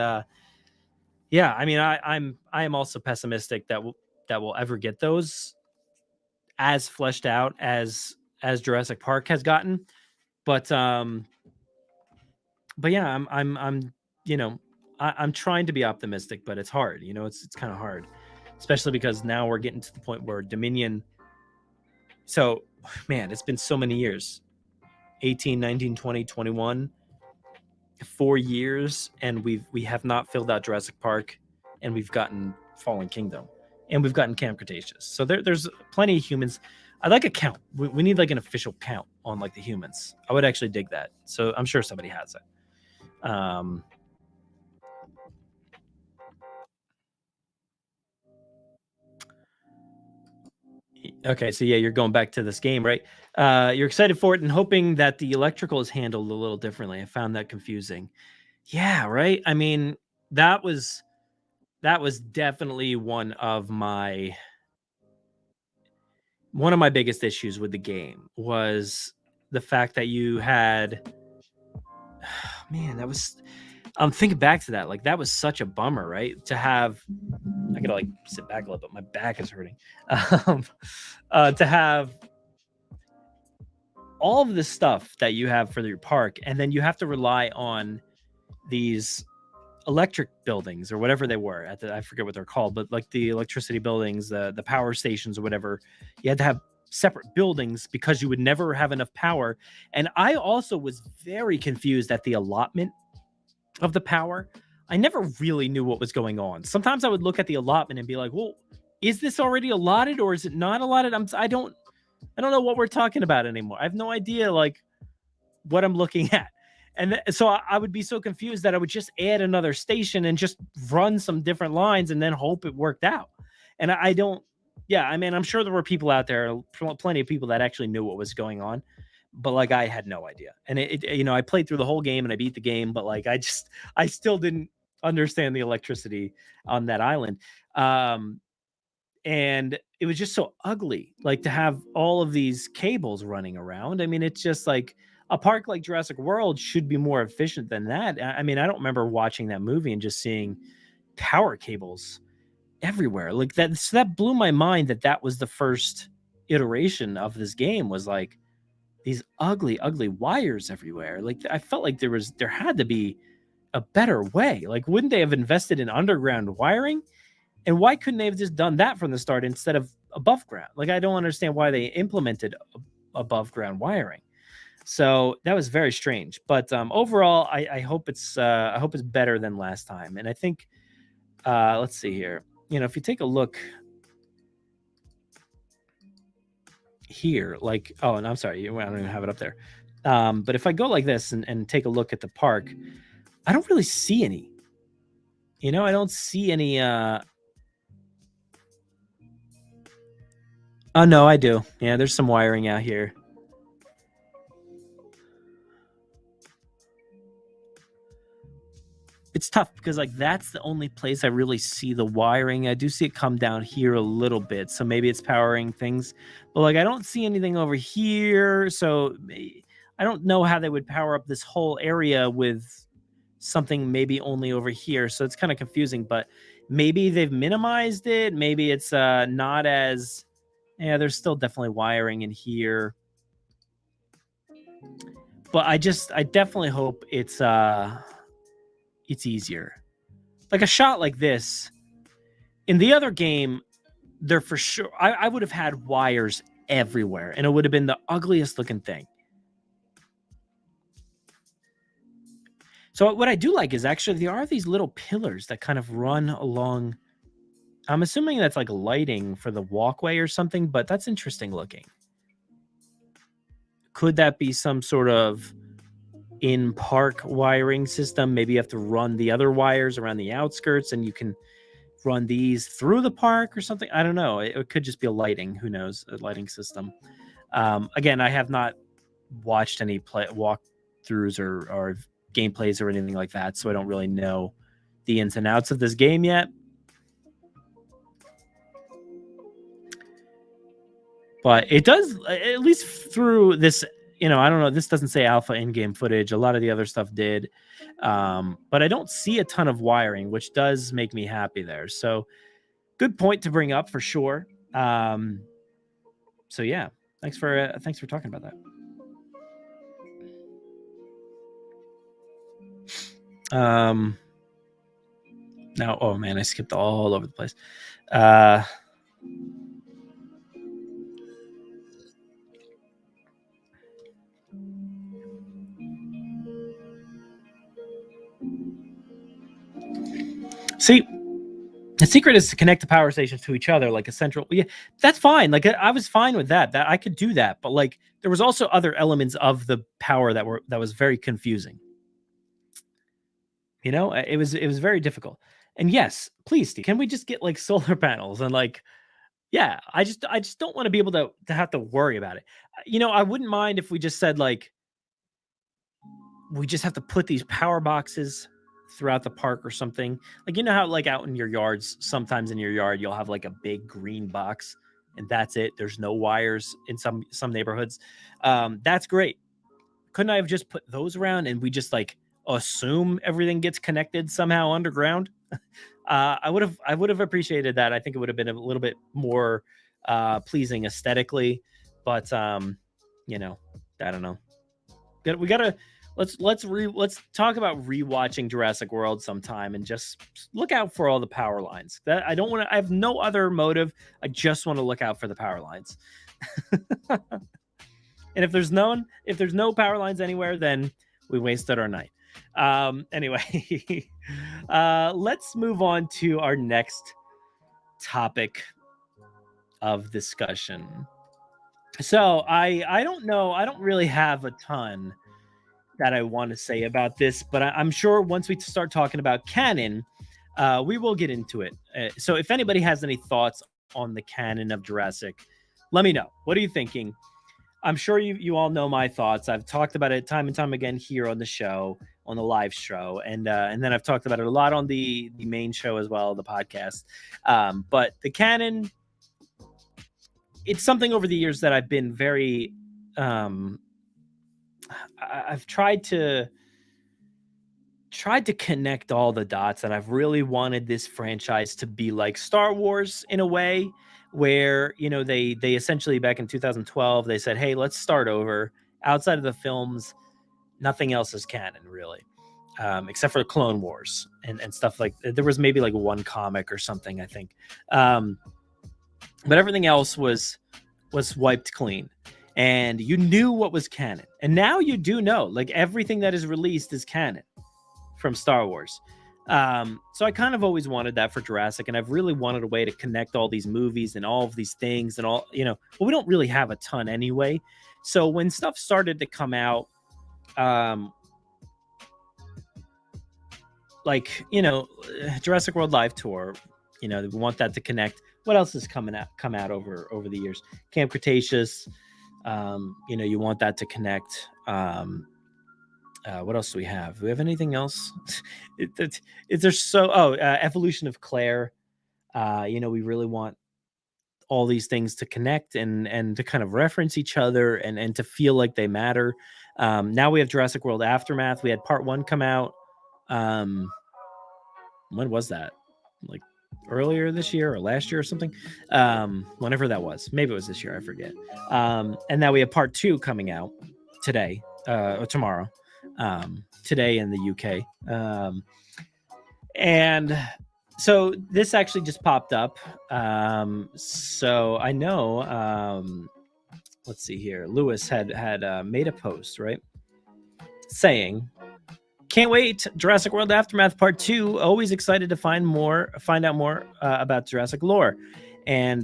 yeah, I mean, I am also pessimistic that we'll ever get those as fleshed out as Jurassic Park has gotten. But yeah, I'm trying to be optimistic, but it's hard. It's kind of hard, especially because now we're getting to the point where Dominion. So, man, it's been so many years. 18, 19, 20, 21, 4 years, and we have not filled out Jurassic Park, and we've gotten Fallen Kingdom, and we've gotten Camp Cretaceous. So there's plenty of humans. I'd like a count. We need like an official count on like the humans. I would actually dig that. So I'm sure somebody has it. Okay, so yeah, you're going back to this game, right? You're excited for it and hoping that the electrical is handled a little differently. I found that confusing. Yeah, right. I mean, that was definitely one of my biggest issues with the game was the fact that you had man, that was I'm thinking back to that. Like that was such a bummer, right? To have I gotta like sit back a little bit. My back is hurting. Um, to have all of the stuff that you have for your park, and then you have to rely on these electric buildings or whatever they were I forget what they're called, but like the electricity buildings, the power stations or whatever. You had to have separate buildings because you would never have enough power. And I also was very confused at the allotment of the power. I never really knew what was going on. Sometimes I would look at the allotment and be like, well, is this already allotted or is it not allotted? I don't know what we're talking about anymore. I have no idea like what I'm looking at. And so I would be so confused that I would just add another station and just run some different lines and then hope it worked out. And I don't, yeah, I mean, I'm sure there were people out there, plenty of people that actually knew what was going on, but like I had no idea. And I played through the whole game and I beat the game, but like I still didn't understand the electricity on that island. And it was just so ugly, like to have all of these cables running around. I mean, it's just like a park like Jurassic World should be more efficient than that. I mean, I don't remember watching that movie and just seeing power cables everywhere like that. So that blew my mind that was the first iteration of this game was like these ugly wires everywhere. Like I felt like there had to be a better way. Like, wouldn't they have invested in underground wiring? And why couldn't they have just done that from the start instead of above ground? Like, I don't understand why they implemented above ground wiring. So that was very strange. But overall, I hope it's better than last time. And I think let's see here. If you take a look here, like and I'm sorry, I don't even have it up there. But if I go like this and take a look at the park, I don't really see any. I don't see any. Oh no, I do. Yeah, there's some wiring out here. It's tough because like that's the only place I really see the wiring. I do see it come down here a little bit, so maybe it's powering things, but like I don't see anything over here. So I don't know how they would power up this whole area with something maybe only over here. So it's kind of confusing, but maybe they've minimized it. Maybe it's not as yeah, there's still definitely wiring in here. But I definitely hope it's easier. Like a shot like this in the other game, there for sure I would have had wires everywhere and it would have been the ugliest looking thing. So what I do like is actually there are these little pillars that kind of run along. I'm assuming that's like lighting for the walkway or something, but that's interesting looking. Could that be some sort of in-park wiring system? Maybe you have to run the other wires around the outskirts and you can run these through the park or something. I don't know. It could just be a lighting. Who knows? A lighting system. Again, I have not watched any walkthroughs or gameplays or anything like that, so I don't really know the ins and outs of this game yet. But it does, at least through this, I don't know, this doesn't say alpha in-game footage. A lot of the other stuff did. But I don't see a ton of wiring, which does make me happy there. So good point to bring up for sure. So yeah, thanks for talking about that. Now, oh man, I skipped all over the place. See, The secret is to connect the power stations to each other, like a central. Yeah, that's fine. Like I was fine with that. That I could do that, but like there was also other elements of the power that was very confusing. You know, it was very difficult. And yes, please, Steve, can we just get like solar panels and like, yeah, I just don't want to be able to have to worry about it. You know, I wouldn't mind if we just said like we just have to put these power boxes throughout the park or something. Like, you know how like out in your yards, sometimes in your yard you'll have like a big green box and that's it. There's no wires in some neighborhoods. That's great. Couldn't I have just put those around and we just like assume everything gets connected somehow underground? I would have appreciated that. I think it would have been a little bit more pleasing aesthetically, but you know, I don't know. We gotta let's talk about rewatching Jurassic World sometime and just look out for all the power lines. That I don't want to. I have no other motive. I just want to look out for the power lines. And if there's no power lines anywhere, then we wasted our night. Anyway, let's move on to our next topic of discussion. So I don't know. I don't really have a ton that I want to say about this, but I'm sure once we start talking about canon, we will get into it. So if anybody has any thoughts on the canon of Jurassic, let me know. What are you thinking? I'm sure you all know my thoughts. I've talked about it time and time again here on the show, on the live show, and then I've talked about it a lot on the main show as well, the podcast. But the canon, it's something over the years that I've been very I've tried to connect all the dots, and I've really wanted this franchise to be like Star Wars in a way where, you know, they essentially back in 2012 they said, hey, let's start over. Outside of the films, nothing else is canon really, except for Clone Wars and stuff. Like there was maybe like one comic or something, I think, but everything else was wiped clean, and you knew what was canon. And now you do know, like, everything that is released is canon from Star Wars. So I kind of always wanted that for Jurassic, and I've really wanted a way to connect all these movies and all of these things and all, you know, but we don't really have a ton anyway. So when stuff started to come out, like, you know, Jurassic World Live Tour, you know, we want that to connect. What else has come out over the years? Camp Cretaceous, you know, you want that to connect. What else do we have? Do we have anything else? Evolution of Claire. You know, we really want all these things to connect and to kind of reference each other and to feel like they matter. Now we have Jurassic World Aftermath. We had part 1 come out. When was that? Like earlier this year or last year or something? Whenever that was. Maybe it was this year, I forget. And now we have part 2 coming out today, or tomorrow. Today in the UK. And so this actually just popped up. So I know, let's see here. Lewis had made a post, right? Saying, can't wait. Jurassic World Aftermath Part 2. Always excited to find out more about Jurassic lore. And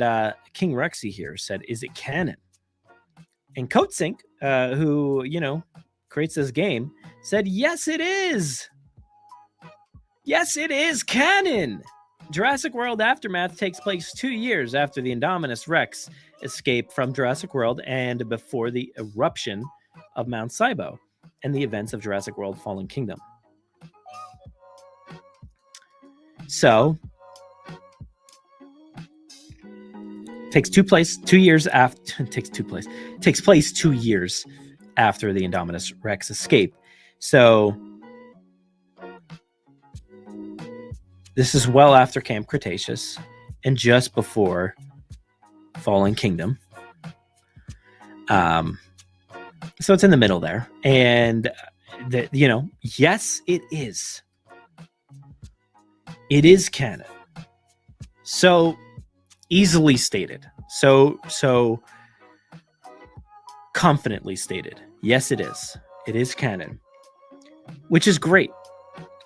King Rexy here said, is it canon? And Coatsink, who, you know, creates this game, said, yes, it is. Yes, it is canon. Jurassic World Aftermath takes place 2 years after the Indominus Rex escape from Jurassic World and before the eruption of Mount Sibo and the events of Jurassic World Fallen Kingdom. So, takes place 2 years after takes place 2 years after the Indominus Rex escape. So this is well after Camp Cretaceous and just before Fallen Kingdom. So it's in the middle there. And, you know, yes, it is. It is canon. So easily stated. So confidently stated. Yes, it is. It is canon. Which is great.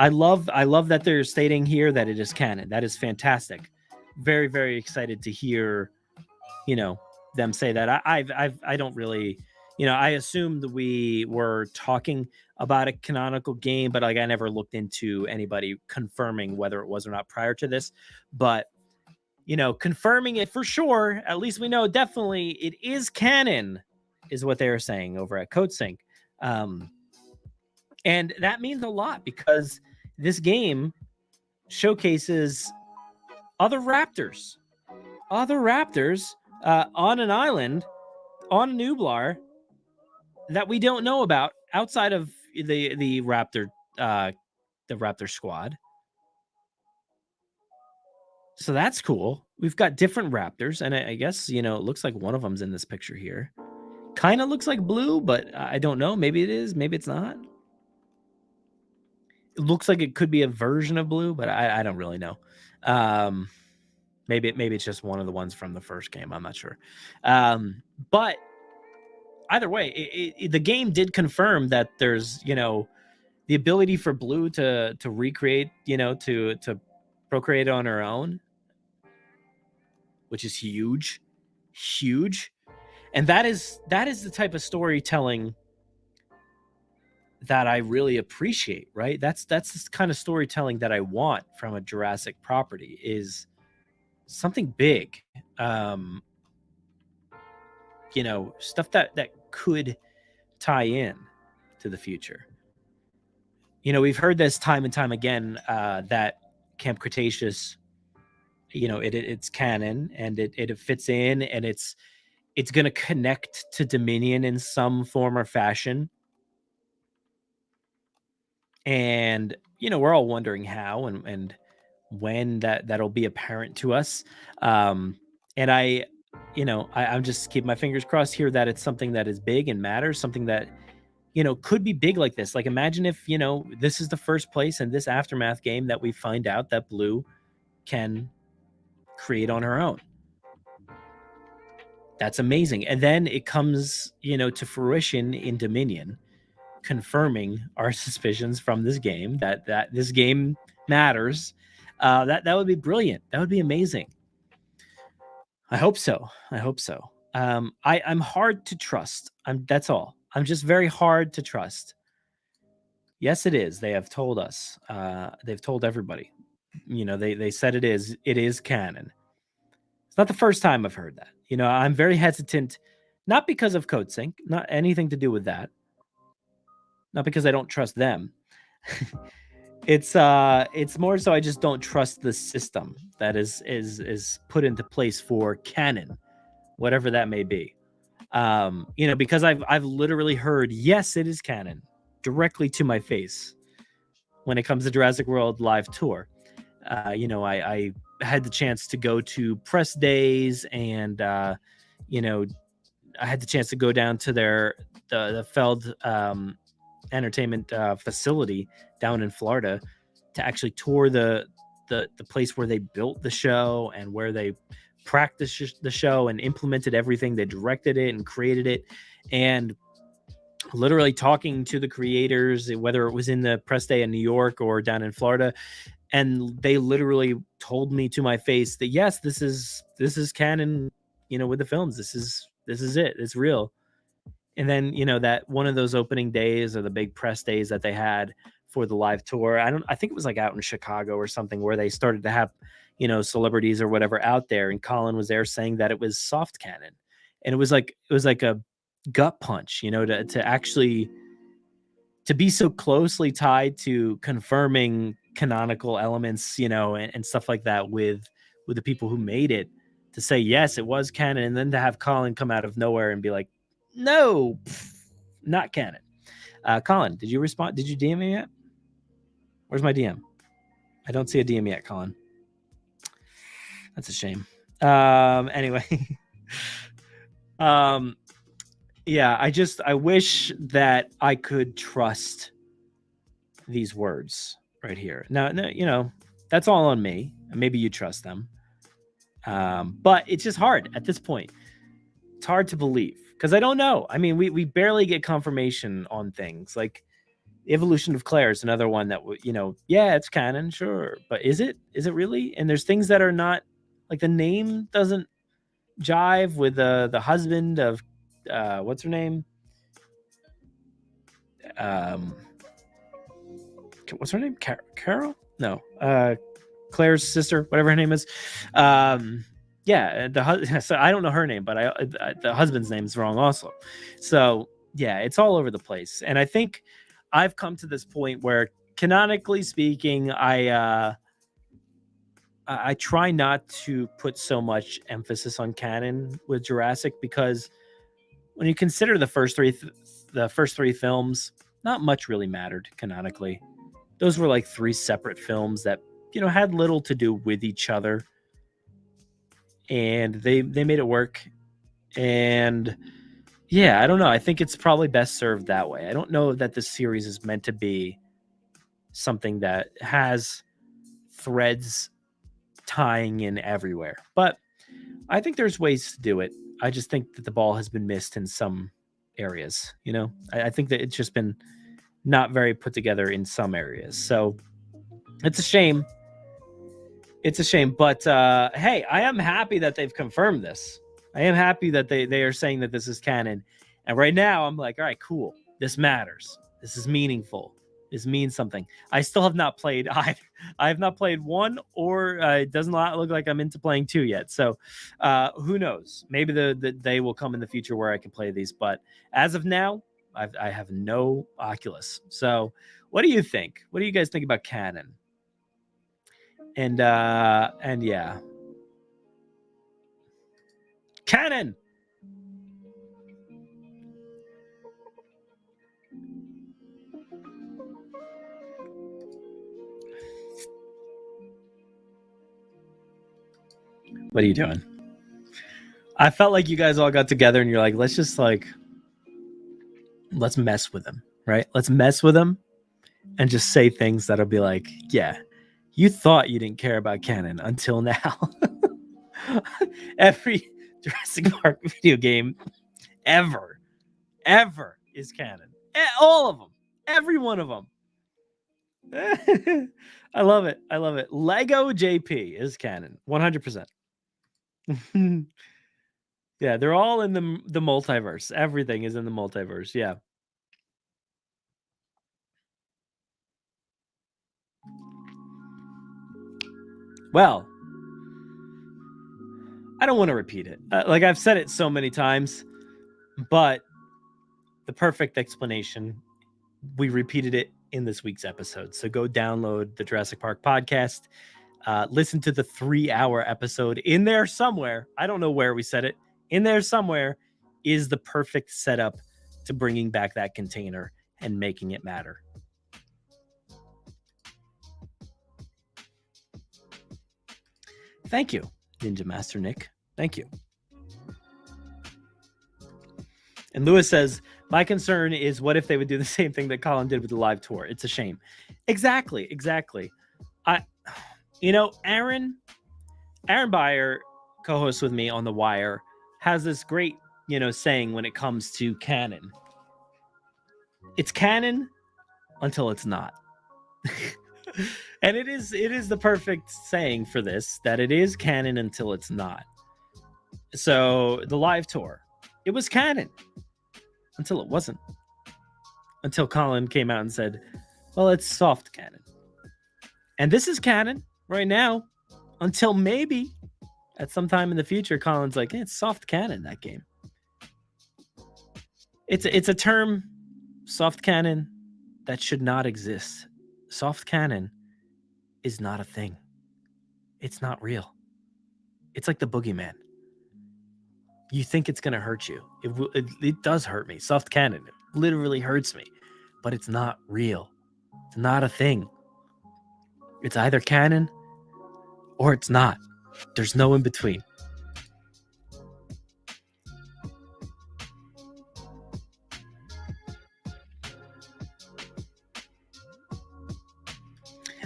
I love that they're stating here that it is canon. That is fantastic. Very, very excited to hear, them say that. I don't really, I assumed we were talking about a canonical game, but like I never looked into anybody confirming whether it was or not prior to this. But confirming it for sure, at least we know definitely it is canon, is what they are saying over at CodeSync. And that means a lot because this game showcases other raptors on an island on Nublar that we don't know about outside of the raptor squad. So that's cool. We've got different raptors, and I guess it looks like one of them's in this picture here. Kind of looks like blue, but I don't know. Maybe it is. Maybe it's not. It looks like it could be a version of blue, but I don't really know. Maybe it's just one of the ones from the first game. I'm not sure. But either way, the game did confirm that there's the ability for Blue to recreate, to procreate on her own, which is huge, and that is the type of storytelling that I really appreciate, right? That's the kind of storytelling that I want from a Jurassic property, is something big, stuff that could tie in to the future. We've heard this time and time again, that Camp Cretaceous, it's canon and it fits in, and it's going to connect to Dominion in some form or fashion. And we're all wondering how and when that'll be apparent to us. And I'm just keep my fingers crossed here that it's something that is big and matters, something that could be big like this. Like, imagine if this is the first place in this Aftermath game that we find out that Blue can create on her own. That's amazing. And then it comes to fruition in Dominion, confirming our suspicions from this game that this game matters. That would be brilliant. That would be amazing. I hope so. I'm hard to trust. That's all. I'm just very hard to trust. Yes, it is. They have told us. They've told everybody. They said it is canon. It's not the first time I've heard that. I'm very hesitant, not because of CodeSync, not anything to do with that. Not because I don't trust them. It's more so I just don't trust the system that is put into place for canon, whatever that may be. Because I've literally heard, yes, it is canon, directly to my face when it comes to Jurassic World Live Tour. I had the chance to go to press days, and I had the chance to go down to the Feld entertainment facility down in Florida to actually tour the place where they built the show and where they practiced the show and implemented everything. They directed it and created it, and literally talking to the creators, whether it was in the press day in New York or down in Florida. And they literally told me to my face that, yes, this is canon, with the films. This is it. It's real. And then, that one of those opening days or the big press days that they had for the live tour, I think it was like out in Chicago or something, where they started to have, celebrities or whatever out there. And Colin was there saying that it was soft canon. And it was like a gut punch, to actually, to be so closely tied to confirming canonical elements, and stuff like that with the people who made it, to say, yes, it was canon. And then to have Colin come out of nowhere and be like, no, not canon. Colin, did you respond? Did you DM me yet? Where's my DM? I don't see a DM yet, Colin. That's a shame. Anyway. Yeah, I wish that I could trust these words right here. Now, that's all on me. Maybe you trust them. But it's just hard at this point. It's hard to believe because I don't know. I mean, we barely get confirmation on things. Like, The evolution of Claire is another one that yeah, it's canon, sure, but is it really? And there's things that are not, like the name doesn't jive with the husband of what's her name, what's her name, Carol, no, Claire's sister, whatever her name is. Yeah, so I don't know her name, but the husband's name is wrong also. So yeah, it's all over the place. And I think I've come to this point where, canonically speaking, I try not to put so much emphasis on canon with Jurassic, because when you consider the first three films, not much really mattered canonically. Those were like three separate films that had little to do with each other, and they made it work. And yeah, I don't know. I think it's probably best served that way. I don't know that this series is meant to be something that has threads tying in everywhere, but I think there's ways to do it. I just think that the ball has been missed in some areas. I think that it's just been not very put together in some areas. So it's a shame. It's a shame, but hey, I am happy that they've confirmed this. I am happy that they are saying that this is canon. And right now I'm like, all right, cool. This matters. This is meaningful. This means something. I still have not played either. I have not played one, or it does not look like I'm into playing two yet. So who knows? Maybe the day will come in the future where I can play these. But as of now, I have no Oculus. So what do you think? What do you guys think about canon? And yeah. Canon! What are you doing? I felt like you guys all got together and you're like, let's mess with them, right? Let's mess with them and just say things that'll be like, yeah, you thought you didn't care about canon until now. Every Jurassic Park video game ever is canon. All of them. Every one of them. I love it. Lego JP is canon. 100%. Yeah, they're all in the multiverse. Everything is in the multiverse. Yeah. Well, I don't want to repeat it. Like I've said it so many times, but the perfect explanation, we repeated it in this week's episode. So go download the Jurassic Park podcast. Listen to the 3-hour episode. In there somewhere, I don't know where we said it, in there somewhere is the perfect setup to bringing back that container and making it matter. Thank you, Ninja Master Nick. Thank you. And Lewis says, my concern is, what if they would do the same thing that Colin did with the live tour? It's a shame. Exactly. Aaron Beyer, co-host with me on The Wire, has this great, saying when it comes to canon. It's canon until it's not. And it is the perfect saying for this, that it is canon until it's not. So the live tour, it was canon until it wasn't. Until Colin came out and said, well, it's soft canon. And this is canon right now until maybe at some time in the future, Colin's like, it's soft canon, that game. It's a term, soft canon, that should not exist. Soft canon is not a thing. It's not real. It's like the boogeyman. You think it's going to hurt you. It does hurt me. Soft canon, it literally hurts me. But it's not real. It's not a thing. It's either canon or it's not. There's no in between.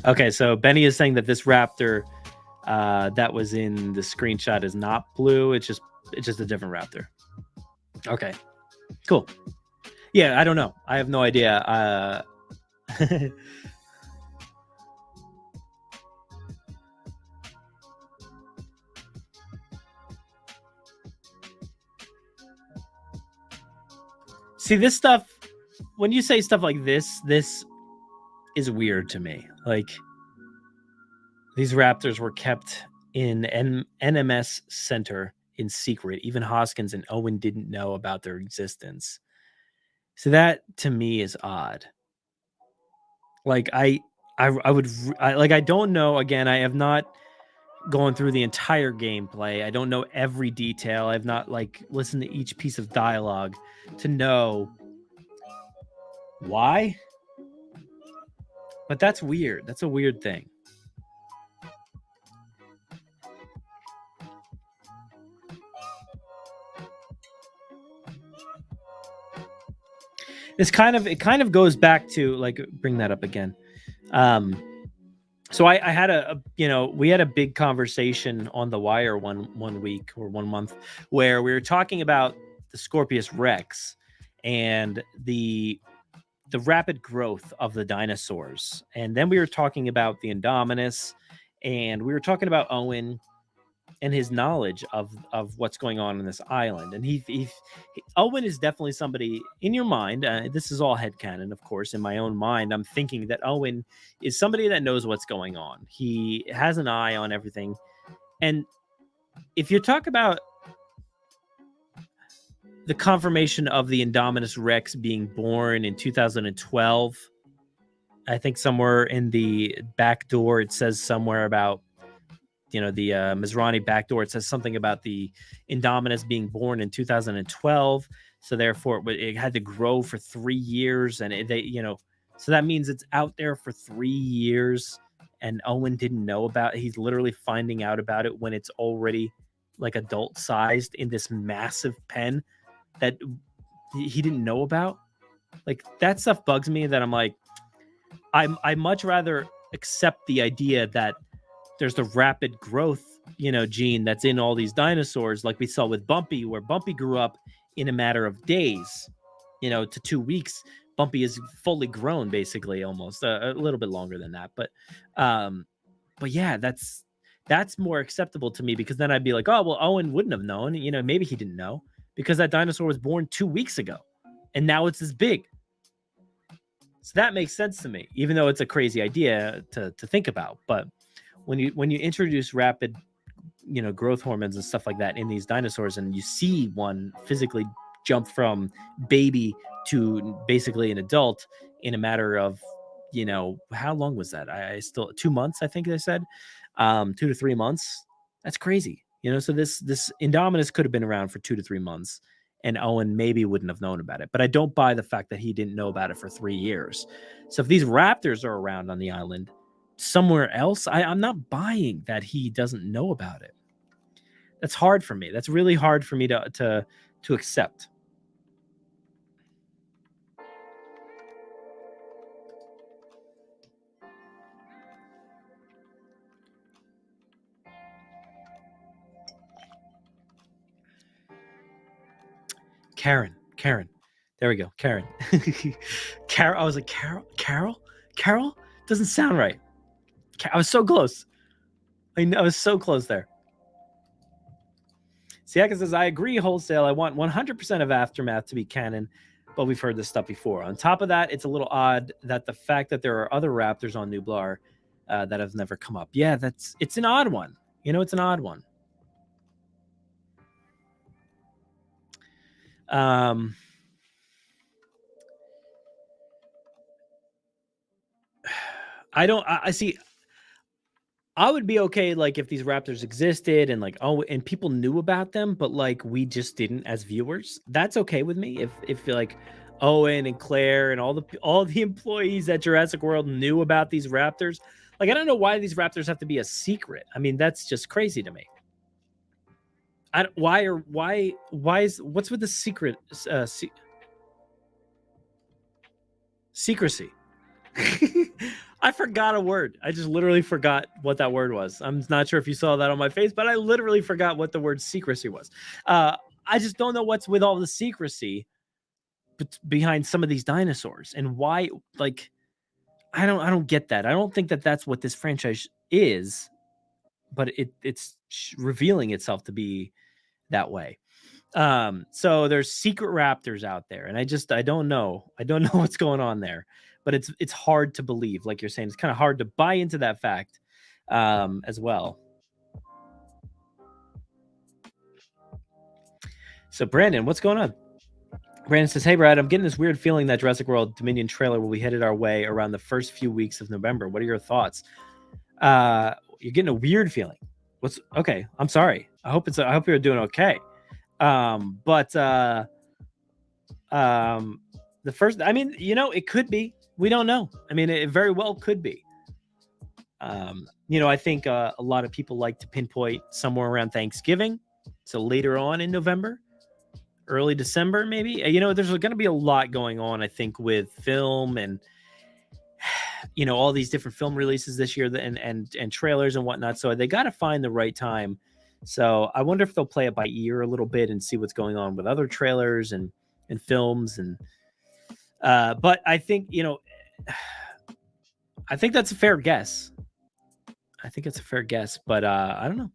Okay, so Benny is saying that this raptor that was in the screenshot is not blue. It's just a different raptor. Okay, cool. Yeah, I don't know. I have no idea. See, this stuff, when you say stuff like this is weird to me. Like, these raptors were kept in NMS Center in secret. Even Hoskins and Owen didn't know about their existence. So that to me is odd. Like I don't know. Again, I have not gone through the entire gameplay. I don't know every detail. I've not like listened to each piece of dialogue to know why. But that's weird. That's a weird thing. It kind of goes back to, like, bring that up again. So I had we had a big conversation on the wire one week or 1 month where we were talking about the Scorpius Rex and the rapid growth of the dinosaurs. And then we were talking about the Indominus, and we were talking about Owen and his knowledge of what's going on this island. And Owen is definitely somebody in your mind. This is all headcanon, of course. In my own mind, I'm thinking that Owen is somebody that knows what's going on. He has an eye on everything. And if you talk about the confirmation of the Indominus Rex being born in 2012, I think somewhere in the back door, it says somewhere about, the Mizrani backdoor, it says something about the Indominus being born in 2012. So therefore it had to grow for 3 years. And so that means it's out there for 3 years. And Owen didn't know about it. He's literally finding out about it when it's already like adult sized in this massive pen that he didn't know about. Like, that stuff bugs me, that I'm like, I much rather accept the idea that there's the rapid growth, gene that's in all these dinosaurs, like we saw with Bumpy, where Bumpy grew up in a matter of days, to 2 weeks. Bumpy is fully grown, basically, almost a little bit longer than that. But yeah, that's more acceptable to me, because then I'd be like, oh, well, Owen wouldn't have known, maybe he didn't know because that dinosaur was born 2 weeks ago and now it's this big. So that makes sense to me, even though it's a crazy idea to think about. But when you introduce rapid, growth hormones and stuff like that in these dinosaurs, and you see one physically jump from baby to basically an adult in a matter of, how long was that? I still 2 months, I think they said, 2 to 3 months. That's crazy. So this Indominus could have been around for 2 to 3 months, and Owen maybe wouldn't have known about it. But I don't buy the fact that he didn't know about it for 3 years. So if these raptors are around on the island somewhere else, I'm not buying that he doesn't know about it. That's hard for me. That's really hard for me to accept. Karen. There we go. Karen. Carol. I was like, Carol? Doesn't sound right. I was so close. I was so close there. Siaka says, I agree wholesale. I want 100% of Aftermath to be canon, but we've heard this stuff before. On top of that, it's a little odd that the fact that there are other raptors on Nublar that have never come up. Yeah, it's an odd one. It's an odd one. I see. I would be okay, like, if these raptors existed and like, and people knew about them, but like we just didn't as viewers. That's okay with me. If like Owen and Claire and all the employees at Jurassic World knew about these raptors. Like, I don't know why these raptors have to be a secret. I mean, that's just crazy to me. What's with the secret? Secrecy. I forgot a word. I just literally forgot what that word was. I'm not sure if you saw that on my face, but I literally forgot what the word secrecy was. I just don't know what's with all the secrecy behind some of these dinosaurs and why. Like, I don't get that. I don't think that that's what this franchise is, but it's revealing itself to be that way. So there's secret raptors out there, and I don't know. I don't know what's going on there, but it's hard to believe. Like you're saying, it's kind of hard to buy into that fact as well. So Brandon, what's going on? Brandon says, "Hey Brad, I'm getting this weird feeling that Jurassic World Dominion trailer will be headed our way around the first few weeks of November. What are your thoughts?" You're getting a weird feeling. What's okay? I'm sorry. I hope you're doing okay. But the first, I mean, it could be. We don't know. I mean, it very well could be. I think a lot of people like to pinpoint somewhere around Thanksgiving, so later on in November, early December, maybe. There's going to be a lot going on, I think, with film and all these different film releases this year and trailers and whatnot. So they got to find the right time. So I wonder if they'll play it by ear a little bit and see what's going on with other trailers and films. And but I think I think that's a fair guess. I think it's a fair guess, but I don't know.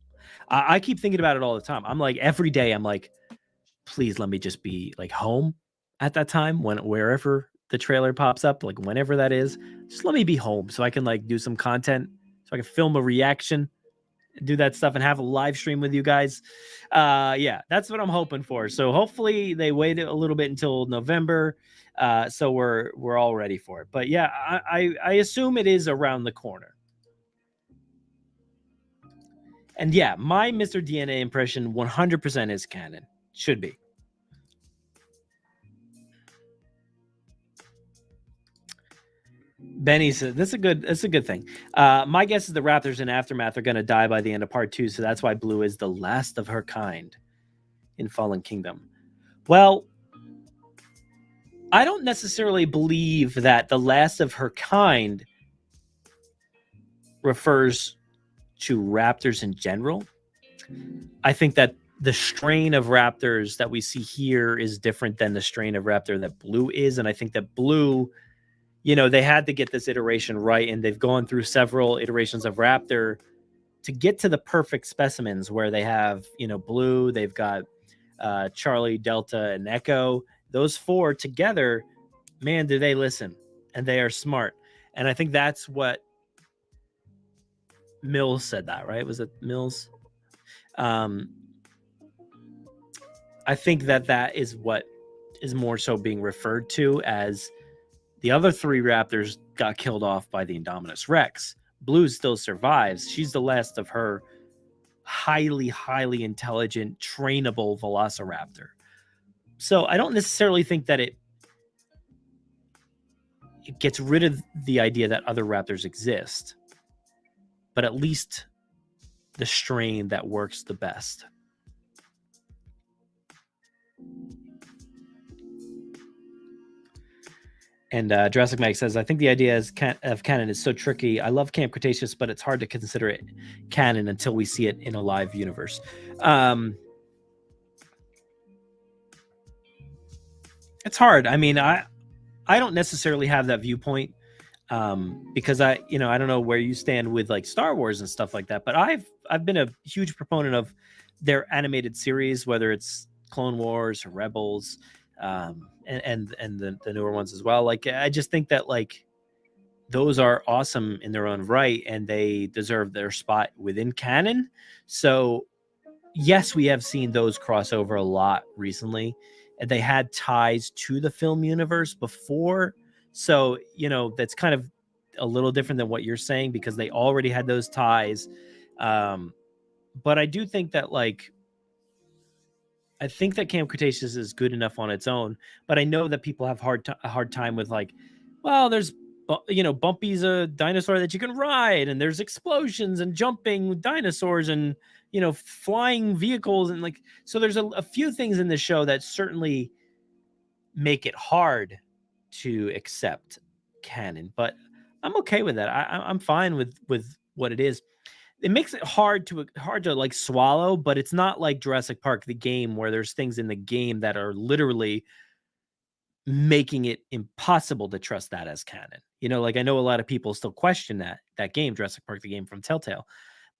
I keep thinking about it all the time. I'm like, every day I'm like, please let me just be like home at that time, wherever the trailer pops up, like whenever that is, just let me be home so I can like do some content, so I can film a reaction, do that stuff, and have a live stream with you guys. Yeah, that's what I'm hoping for. So hopefully they wait a little bit until November, so we're all ready for it. But yeah, I assume it is around the corner. And yeah, my Mr. DNA impression 100% is canon. Should be. Benny says that's a good thing. My guess is the Raptors in Aftermath are going to die by the end of part 2, so that's why Blue is the last of her kind in Fallen Kingdom. Well, I don't necessarily believe that the last of her kind refers to raptors in general. I think that the strain of raptors that we see here is different than the strain of raptor that Blue is, and I think that Blue, they had to get this iteration right, and they've gone through several iterations of raptor to get to the perfect specimens where they have, Blue, they've got Charlie, Delta, and Echo. Those 4 together, man, do they listen, and they are smart. And I think that's what Mills said that, right? Was it Mills? I think that is what is more so being referred to as the other 3 raptors got killed off by the Indominus Rex. Blue still survives. She's the last of her highly, highly intelligent, trainable velociraptor. So I don't necessarily think that it gets rid of the idea that other raptors exist, but at least the strain that works the best. And Jurassic Mike says, I think the idea of canon is so tricky. I love Camp Cretaceous, but it's hard to consider it canon until we see it in a live universe. It's hard. I mean, I don't necessarily have that viewpoint because I don't know where you stand with like Star Wars and stuff like that. But I've been a huge proponent of their animated series, whether it's Clone Wars or Rebels. And the newer ones as well. Like, I just think that like those are awesome in their own right, and they deserve their spot within canon. So yes, we have seen those cross over a lot recently, and they had ties to the film universe before. So, that's kind of a little different than what you're saying because they already had those ties. But I do think that like, I think that Camp Cretaceous is good enough on its own, but I know that people have a hard time with like, well, there's, Bumpy's a dinosaur that you can ride, and there's explosions and jumping dinosaurs and, flying vehicles. And like, so there's a few things in the show that certainly make it hard to accept canon, but I'm okay with that. I'm fine with what it is. It makes it hard to like swallow, but it's not like Jurassic Park, the game, where there's things in the game that are literally making it impossible to trust that as canon. You know, like I know a lot of people still question that game, Jurassic Park, the game from Telltale.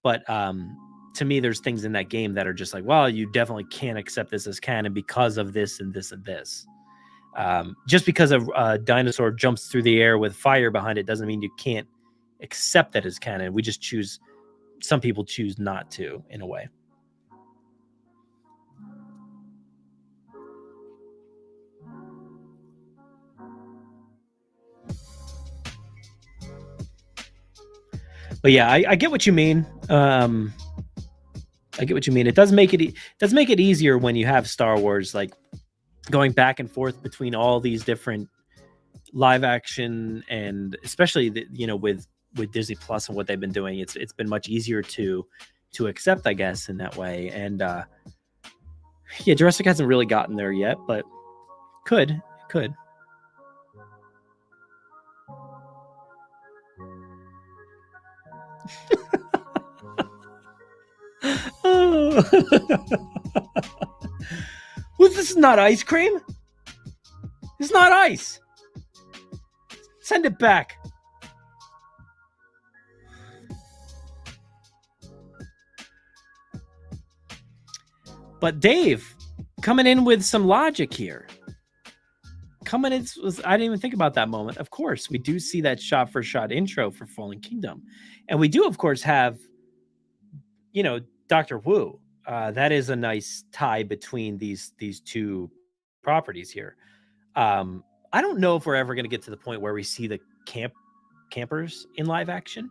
But to me, there's things in that game that are just like, well, you definitely can't accept this as canon because of this and this and this. Just because a dinosaur jumps through the air with fire behind it doesn't mean you can't accept that as canon. We just choose, some people choose not to, in a way. But yeah, I get what you mean. I get what you mean. It does make it easier when you have Star Wars, like going back and forth between all these different live action, and especially with Disney Plus and what they've been doing, it's been much easier to accept, I guess, in that way. And yeah, Jurassic hasn't really gotten there yet, but could. Oh. Well, this is not ice cream. It's not ice. Send it back. But Dave, coming in with some logic here. I didn't even think about that moment. Of course, we do see that shot-for-shot intro for Fallen Kingdom. And we do, of course, have, Dr. Wu. That is a nice tie between these two properties here. I don't know if we're ever going to get to the point where we see the campers in live action.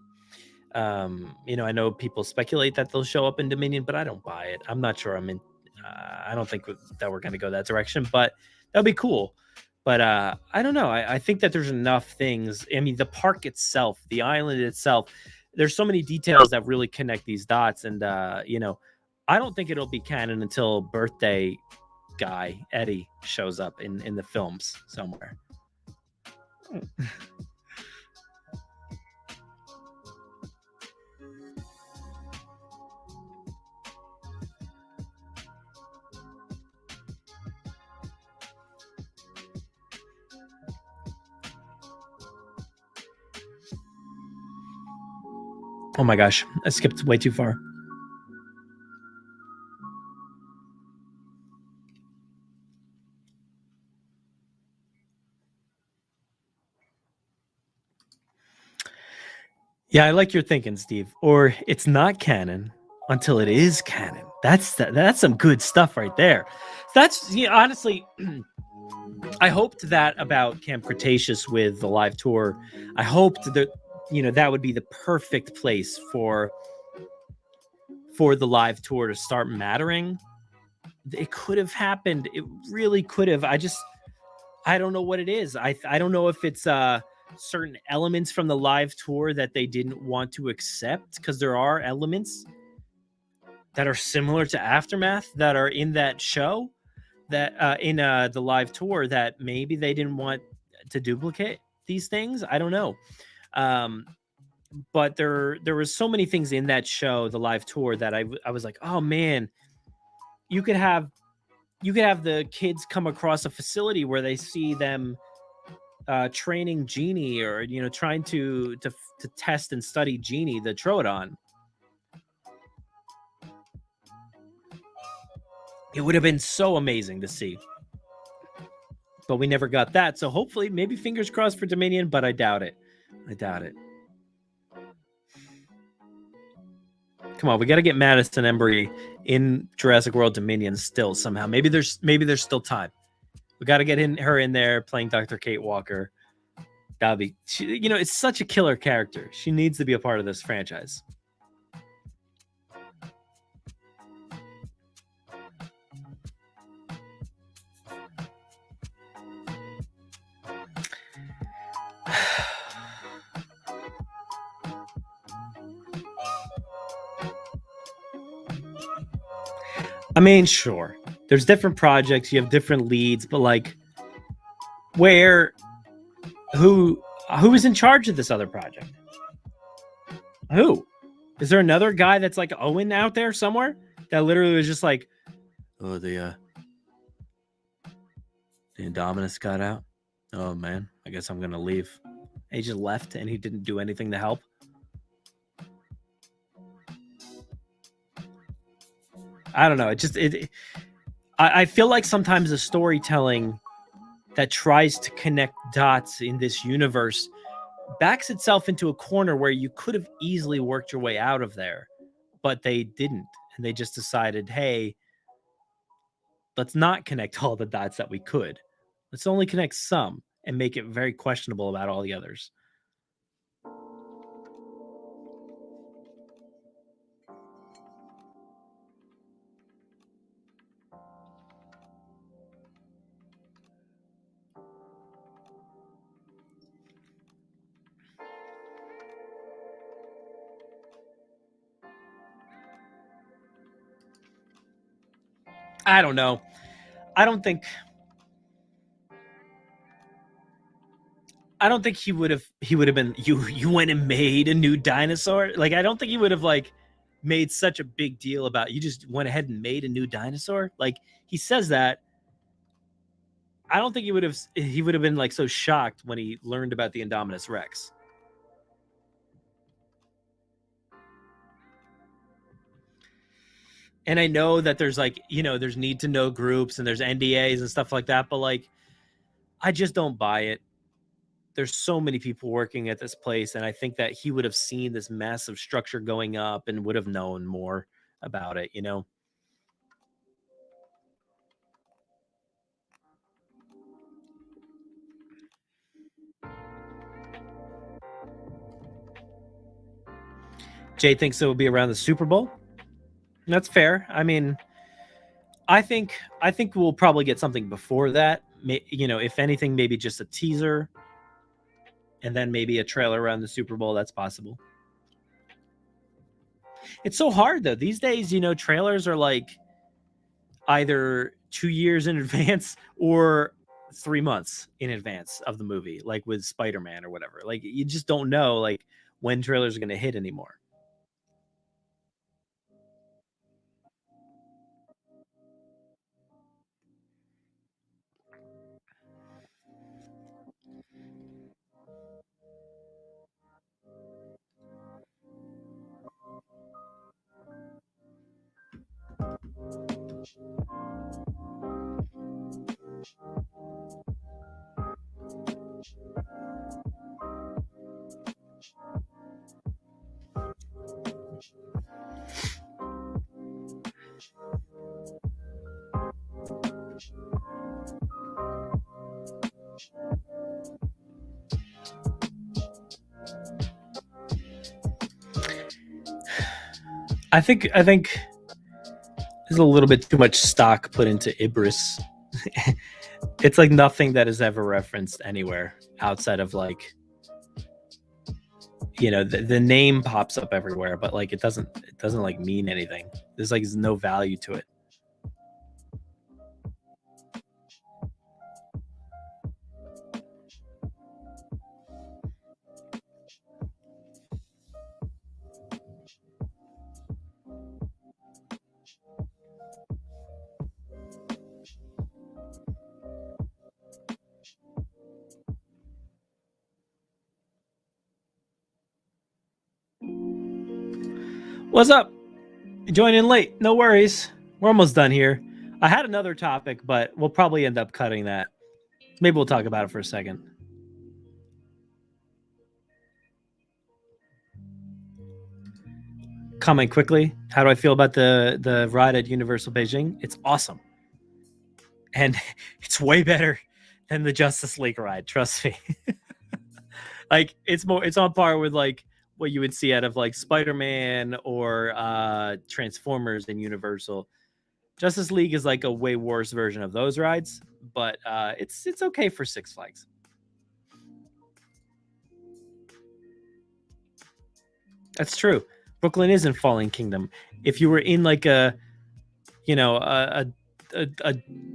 I know people speculate that they'll show up in Dominion, but I don't buy it. I'm not sure I don't think that we're going to go that direction, but that'll be cool. But I don't know. I think that there's enough things. I mean, the park itself, the island itself, there's so many details that really connect these dots. And, I don't think it'll be canon until birthday guy Eddie shows up in the films somewhere. Oh my gosh, I skipped way too far. Yeah, I like your thinking, Steve. Or it's not canon until it is canon. That's some good stuff right there. That's honestly, I hoped that about Camp Cretaceous with the live tour. I hoped that that would be the perfect place for the live tour to start mattering. It could have happened. It really could have. I don't know what it is. I don't know if it's certain elements from the live tour that they didn't want to accept, because there are elements that are similar to Aftermath that are in that show, that in the live tour, that maybe they didn't want to duplicate these things. I don't know. But there was so many things in that show, the live tour, that I was like, oh man, you could have the kids come across a facility where they see them training Genie, or trying to test and study Genie, the Troodon. It would have been so amazing to see, but we never got that. So hopefully, maybe fingers crossed for Dominion, but I doubt it. Come on, we got to get Madison Embry in Jurassic World Dominion still somehow. Maybe there's still time. We got to get her in there playing Dr. Kate Walker. That'll be, it's such a killer character. She needs to be a part of this franchise. I mean, sure, there's different projects, you have different leads, but like, who is in charge of this other project? Who? Is there another guy that's like Owen out there somewhere that literally was just like, oh, the Indominus got out? Oh man, I guess I'm gonna leave. He just left and he didn't do anything to help. I don't know. I feel like sometimes the storytelling that tries to connect dots in this universe backs itself into a corner where you could have easily worked your way out of there, but they didn't. And they just decided, hey, let's not connect all the dots that we could. Let's only connect some and make it very questionable about all the others. I don't know. I don't think he would have been you went and made a new dinosaur. Like I don't think he would have like made such a big deal about you just went ahead and made a new dinosaur. Like he says that. I don't think he would have been like so shocked when he learned about the Indominus Rex. And I know that there's like, there's need to know groups and there's NDAs and stuff like that, but like I just don't buy it. There's so many people working at this place, and I think that he would have seen this massive structure going up and would have known more about it, Jay thinks it will be around the Super Bowl. That's fair. I mean, I think we'll probably get something before that. If anything, maybe just a teaser, and then maybe a trailer around the Super Bowl. That's possible. It's so hard though these days. Trailers are like either 2 years in advance or 3 months in advance of the movie, like with Spider-Man or whatever. Like you just don't know like when trailers are going to hit anymore. I think there's a little bit too much stock put into Ibris. It's like nothing that is ever referenced anywhere outside of like the name pops up everywhere, but like it doesn't like mean anything. There's like no value to it. What's up? Join in late. No worries. We're almost done here. I had another topic, but we'll probably end up cutting that. Maybe we'll talk about it for a second. Comment quickly. How do I feel about the ride at Universal Beijing? It's awesome. And it's way better than the Justice League ride, trust me. Like it's on par with like what you would see out of like Spider-Man or Transformers in Universal. Justice League is like a way worse version of those rides, but it's okay for Six Flags. That's true. Brooklyn is in Falling Kingdom. If you were in like a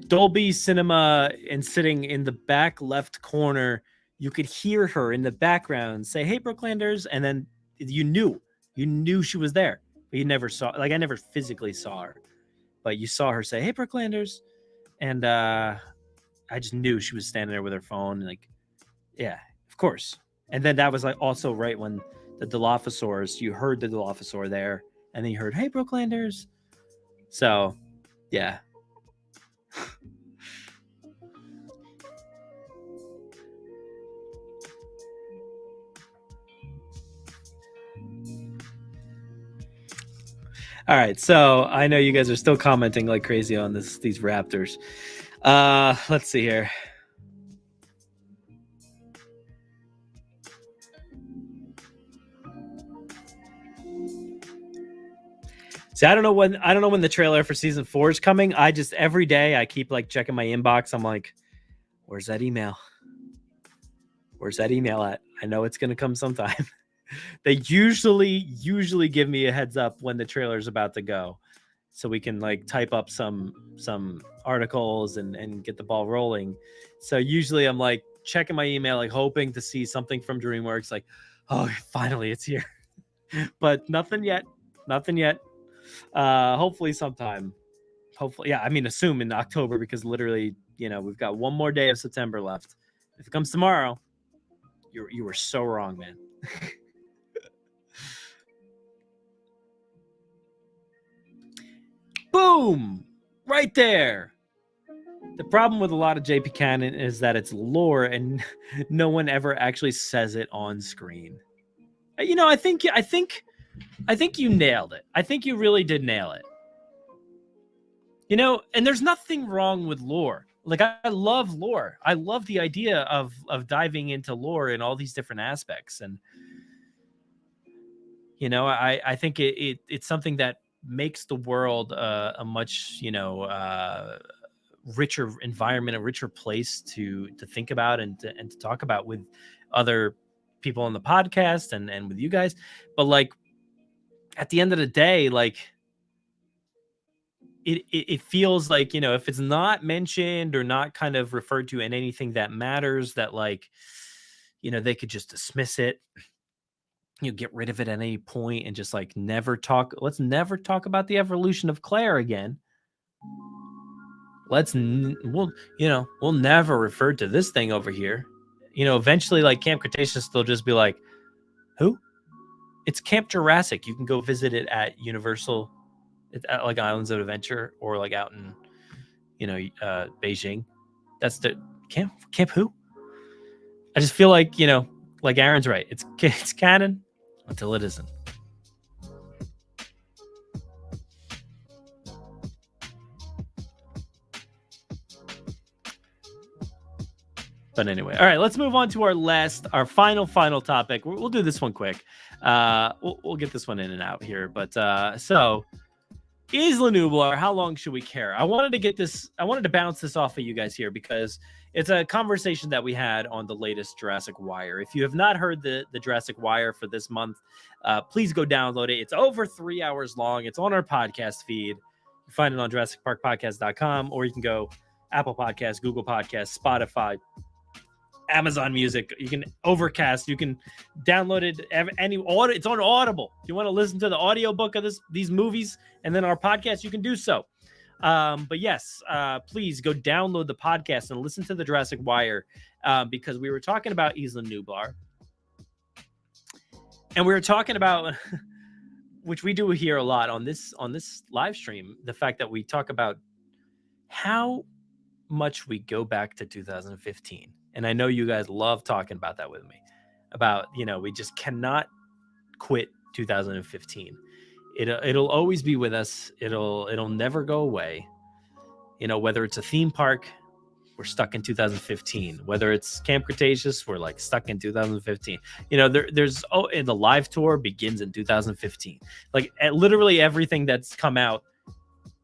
Dolby Cinema and sitting in the back left corner, you could hear her in the background say, "Hey, Brooklanders," and then you knew she was there, but you never saw. Like I never physically saw her, but you saw her say, "Hey, Brooklanders," and just knew she was standing there with her phone, and like, yeah, of course. And then that was like also right when the Dilophosaurs, you heard the Dilophosaur there, and then you heard, "Hey, Brooklanders." So, yeah. All right, so I know you guys are still commenting like crazy on these raptors. Let's see here. See, I don't know when the trailer for season 4 is coming. I just every day I keep like checking my inbox. I'm like, where's that email? Where's that email at? I know it's gonna come sometime. They usually give me a heads up when the trailer's about to go, so we can like type up some articles and get the ball rolling. So usually I'm like checking my email, like hoping to see something from DreamWorks, like, oh, finally it's here. But nothing yet. Hopefully sometime. Hopefully, yeah. I mean, assume in October, because literally, we've got one more day of September left. If it comes tomorrow, you were so wrong, man. Boom! Right there. The problem with a lot of JP Canon is that it's lore and no one ever actually says it on screen. I think you nailed it. I think you really did nail it. And there's nothing wrong with lore. Like, I love lore. I love the idea of diving into lore in all these different aspects. And, I think it's something that makes the world a much, richer environment, a richer place to think about and to talk about with other people on the podcast and with you guys. But like, at the end of the day, like, it feels like, if it's not mentioned or not kind of referred to in anything that matters, that like, they could just dismiss it, get rid of it at any point and just like let's never talk about the evolution of Claire again. We'll never refer to this thing over here. Eventually, like, Camp Cretaceous, they'll just be like, who? It's Camp Jurassic. You can go visit it at Universal. It's at like Islands of Adventure, or like out in, Beijing. That's the camp who? I just feel like, like Aaron's right. It's canon until it isn't. But anyway, all right, let's move on to our final topic. We'll do this one quick. We'll get this one in and out here. But so, Isla Nublar, how long should we care? I wanted to bounce this off of you guys here because it's a conversation that we had on the latest Jurassic Wire. If you have not heard the Jurassic Wire for this month, please go download it. It's over 3 hours long. It's on our podcast feed. You find it on JurassicParkPodcast.com, or you can go Apple Podcasts, Google Podcasts, Spotify, Amazon Music. You can Overcast. You can download it it's on Audible. If you want to listen to the audiobook of these movies and then our podcast, you can do so. But yes, please go download the podcast and listen to the Jurassic Wire, because we were talking about Isla Nublar, and we were talking about which we do here a lot on this live stream, the fact that we talk about how much we go back to 2015. And I know you guys love talking about that with me, about, we just cannot quit 2015. It'll always be with us. It'll never go away. Whether it's a theme park, we're stuck in 2015. Whether it's Camp Cretaceous, we're like stuck in 2015. And the live tour begins in 2015. Like, literally everything that's come out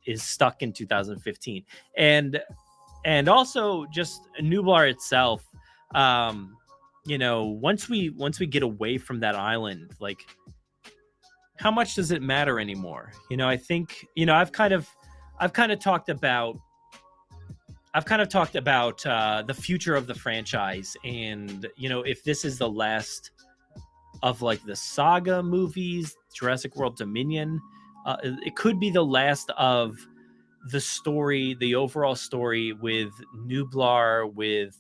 is stuck in 2015. And also just Nublar itself, once we get away from that island, like, how much does it matter anymore? I think, I've kind of talked about the future of the franchise, and if this is the last of like the saga movies, Jurassic World Dominion, it could be the last of the story, the overall story with Nublar, with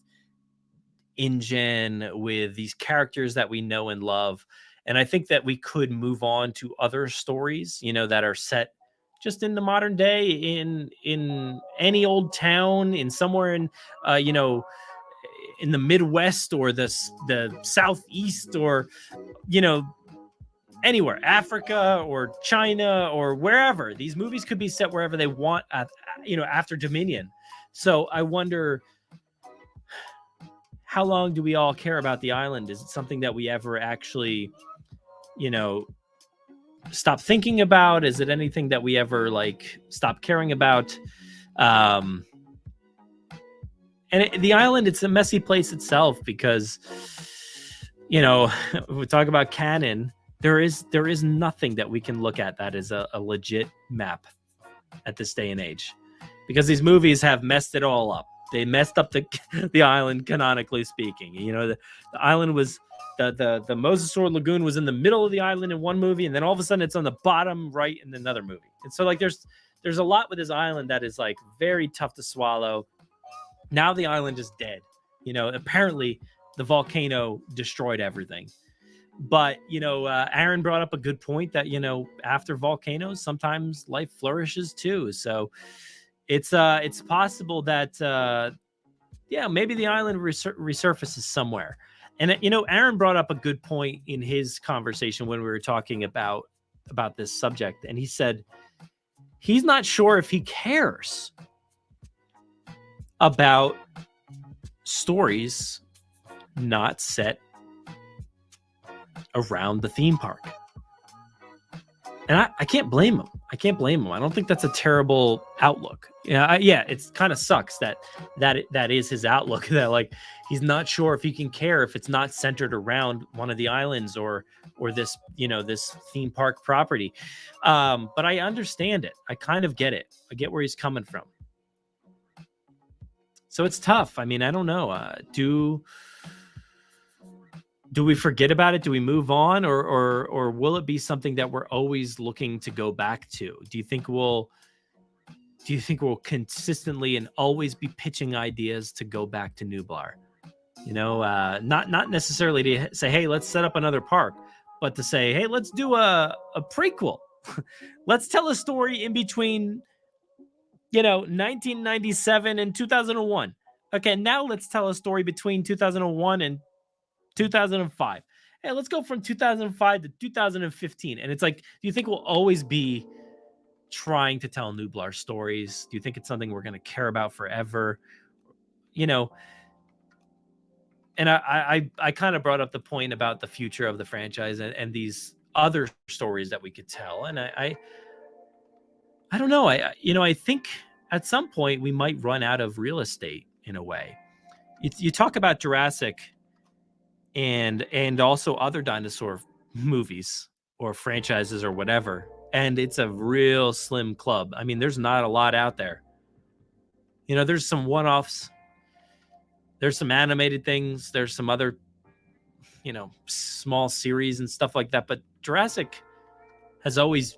InGen, with these characters that we know and love. And I think that we could move on to other stories, that are set just in the modern day, in any old town, in somewhere in, in the Midwest, or the Southeast, or you know anywhere, Africa or China or wherever. These movies could be set wherever they want, after Dominion. So I wonder, how long do we all care about the island? Is it something that we ever actually, stop thinking about? Is it anything that we ever stop caring about? And the island, it's a messy place itself, because we talk about canon. There is nothing that we can look at that is a legit map at this day and age, because these movies have messed it all up. They messed up the island, canonically speaking. The island was the Mosasaur Lagoon was in the middle of the island in one movie, and then all of a sudden it's on the bottom right in another movie. And so there's a lot with this island that is very tough to swallow. Now the island is dead. Apparently the volcano destroyed everything. But Aaron brought up a good point that after volcanoes, sometimes life flourishes too. So it's possible that maybe the island resurfaces somewhere. And Aaron brought up a good point in his conversation when we were talking about this subject, and he said he's not sure if he cares about stories not set around the theme park. And I can't blame him. I don't think that's a terrible outlook. It kind of sucks that is his outlook, that he's not sure if he can care if it's not centered around one of the islands or this, this theme park property. But I understand it. I kind of get it. I get where he's coming from. So it's tough. I mean, I don't know. Do we forget about it? Do we move on, or will it be something that we're always looking to go back to? Do you think we'll consistently and always be pitching ideas to go back to Nublar? Not necessarily to say, hey, let's set up another park, but to say, hey, let's do a prequel. Let's tell a story in between, 1997 and 2001. Okay, now let's tell a story between 2001 and 2005. Hey, let's go from 2005 to 2015. And it's do you think we'll always be trying to tell Nublar stories? Do you think it's something we're going to care about forever? And I kind of brought up the point about the future of the franchise and these other stories that we could tell. And I don't know. I think at some point we might run out of real estate in a way. You talk about Jurassic and also other dinosaur movies or franchises or whatever, and it's a real slim club. I mean, there's not a lot out there. There's some one-offs, there's some animated things, there's some other small series and stuff like that, but Jurassic has always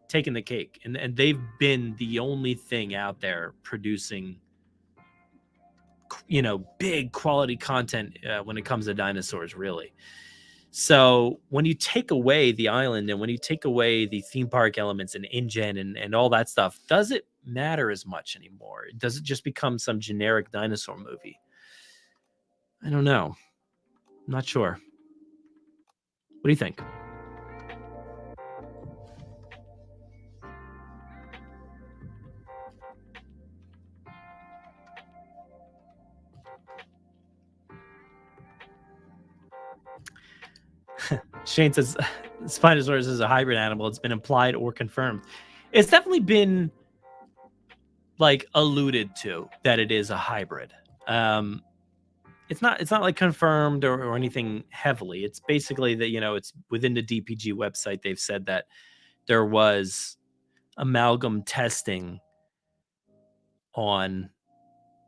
taken the cake, and they've been the only thing out there producing big quality content when it comes to dinosaurs, really. So when you take away the island and when you take away the theme park elements and InGen and all that stuff, does it matter as much anymore? Does it just become some generic dinosaur movie? I don't know. I'm not sure. What do you think? Shane says Spinosaurus is a hybrid animal. It's been implied or confirmed. It's definitely been alluded to that it is a hybrid. It's not confirmed or anything heavily. It's basically that, it's within the DPG website. They've said that there was amalgam testing on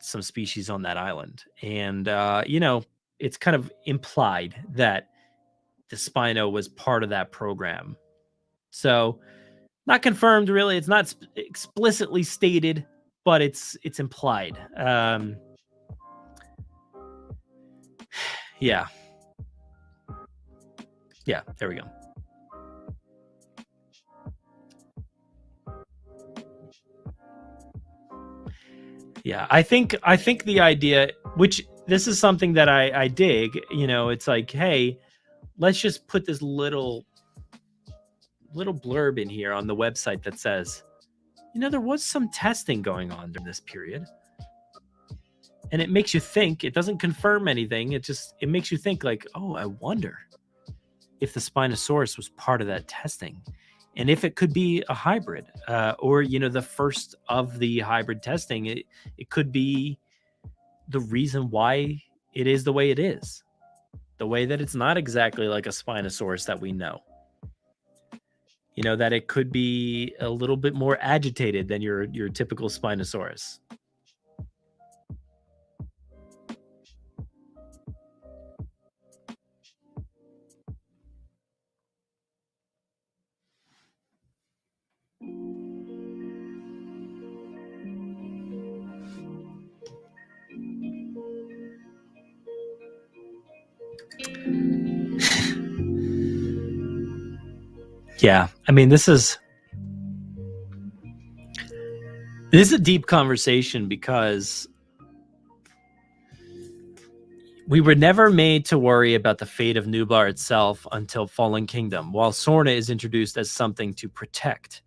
some species on that island. And, it's kind of implied that the Spino was part of that program. So Not confirmed, really. It's not explicitly stated, but it's implied. Yeah. Yeah, there we go. Yeah, I think the idea, which this is something that I dig, it's like, hey, let's just put this little blurb in here on the website that says, there was some testing going on during this period. And it makes you think. It doesn't confirm anything. It makes you think like, oh, I wonder if the Spinosaurus was part of that testing, and if it could be a hybrid, or the first of the hybrid testing. It could be the reason why it is the way it is, the way that it's not exactly like a Spinosaurus that we know. That it could be a little bit more agitated than your typical Spinosaurus. Yeah, I mean, this is a deep conversation, because we were never made to worry about the fate of Nublar itself until Fallen Kingdom, while Sorna is introduced as something to protect.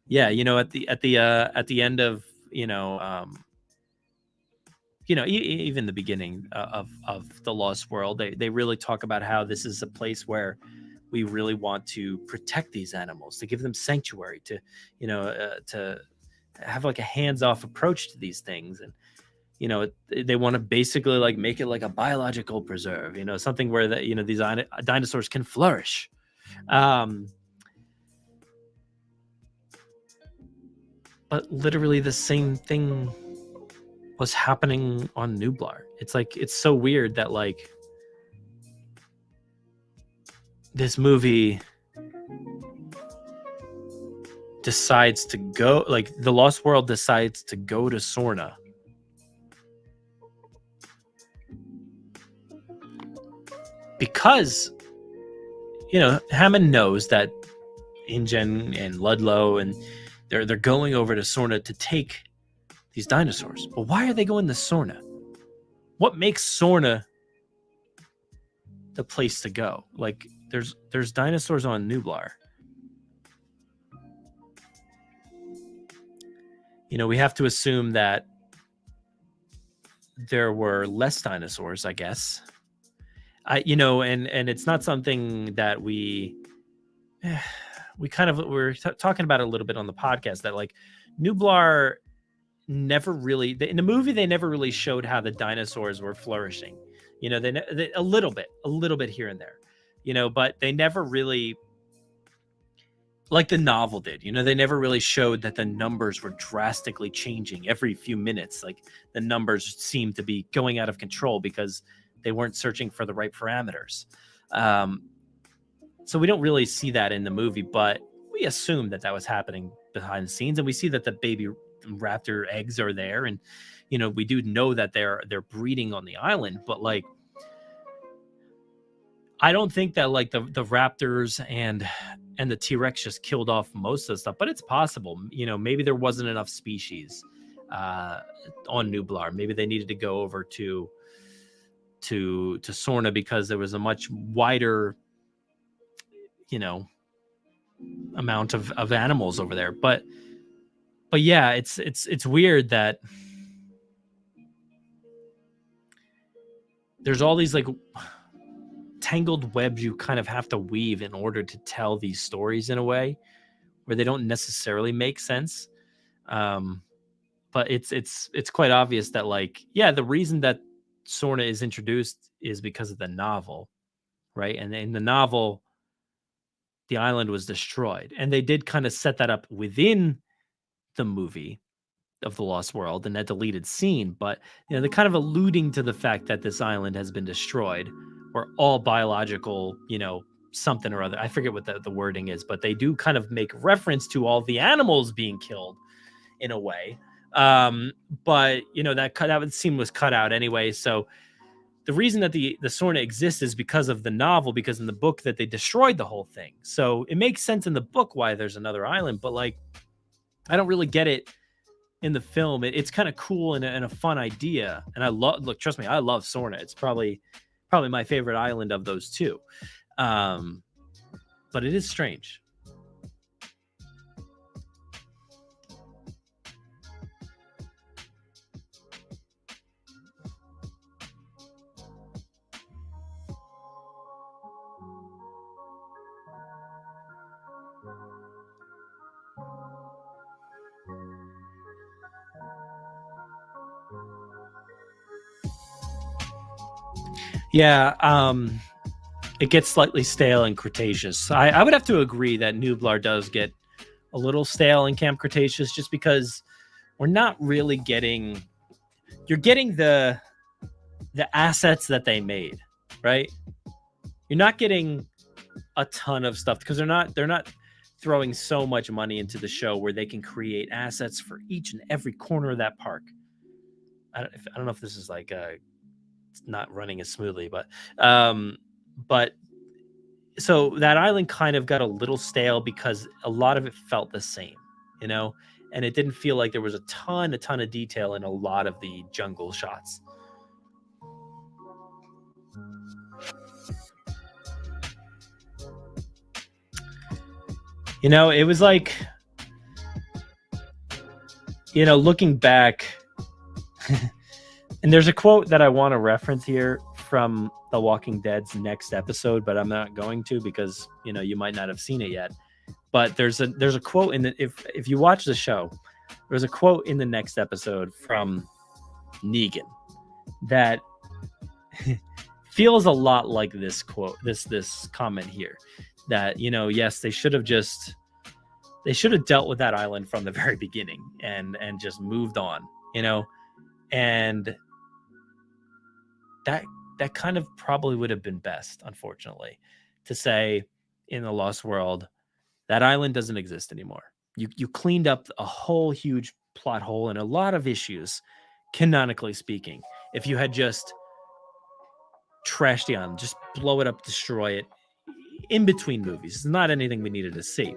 Yeah, at the end of even the beginning of the Lost World, they really talk about how this is a place where we really want to protect these animals, to give them sanctuary, to to have like a hands-off approach to these things. And they want to basically like make it like a biological preserve, something where these dinosaurs can flourish. But literally the same thing was happening on Nublar. It's like, it's so weird that like this movie decides to go, like the Lost World decides to go to Sorna. Because, Hammond knows that InGen and Ludlow, and they're going over to Sorna to take these dinosaurs. But why are they going to Sorna? What makes Sorna the place to go? Like, there's dinosaurs on Nublar. We have to assume that there were less dinosaurs, I guess. And it's not something that we're talking about a little bit on the podcast, that like Nublar never really, in the movie, they never really showed how the dinosaurs were flourishing. They a little bit here and there, but they never really, like the novel did, they never really showed that the numbers were drastically changing every few minutes. Like the numbers seemed to be going out of control because they weren't searching for the right parameters. So we don't really see that in the movie, but we assume that was happening behind the scenes. And we see that the baby raptor eggs are there. And, we do know that they're breeding on the island, but like, I don't think that like the raptors and the T-Rex just killed off most of the stuff, but it's possible, maybe there wasn't enough species on Nublar. Maybe they needed to go over to Sorna because there was a much wider, amount of animals over there. But yeah, it's weird that there's all these like tangled webs you kind of have to weave in order to tell these stories in a way where they don't necessarily make sense. But it's quite obvious that like, yeah, the reason that Sorna is introduced is because of the novel, right? And in the novel, the island was destroyed, and they did kind of set that up within the movie of the Lost World in that deleted scene. But they're kind of alluding to the fact that this island has been destroyed, where all biological, something or other. I forget what the wording is, but they do kind of make reference to all the animals being killed in a way. But that scene was cut out anyway. So the reason that the Sorna exists is because of the novel, because in the book that they destroyed the whole thing. So it makes sense in the book why there's another island, but like, I don't really get it in the film. It's kind of cool and a fun idea. And trust me, I love Sorna. It's probably my favorite island of those two. But it is strange. Yeah, it gets slightly stale in Cretaceous. I would have to agree that Nublar does get a little stale in Camp Cretaceous, just because we're not really getting. You're getting the assets that they made, right? You're not getting a ton of stuff because they're not throwing so much money into the show where they can create assets for each and every corner of that park. I don't know if this is like not running as smoothly, but so that island kind of got a little stale because a lot of it felt the same, and it didn't feel like there was a ton of detail in a lot of the jungle shots. It was like, looking back, and there's a quote that I want to reference here from The Walking Dead's next episode, but I'm not going to because, you might not have seen it yet. But there's a quote in the, if you watch the show, there's a quote in the next episode from Negan that feels a lot like this quote, this comment here, that, yes, they should have dealt with that island from the very beginning and just moved on, and that kind of probably would have been best, unfortunately, to say in the Lost World, that island doesn't exist anymore. You cleaned up a whole huge plot hole and a lot of issues, canonically speaking. If you had just trashed the island, just blow it up, destroy it in between movies. It's not anything we needed to see.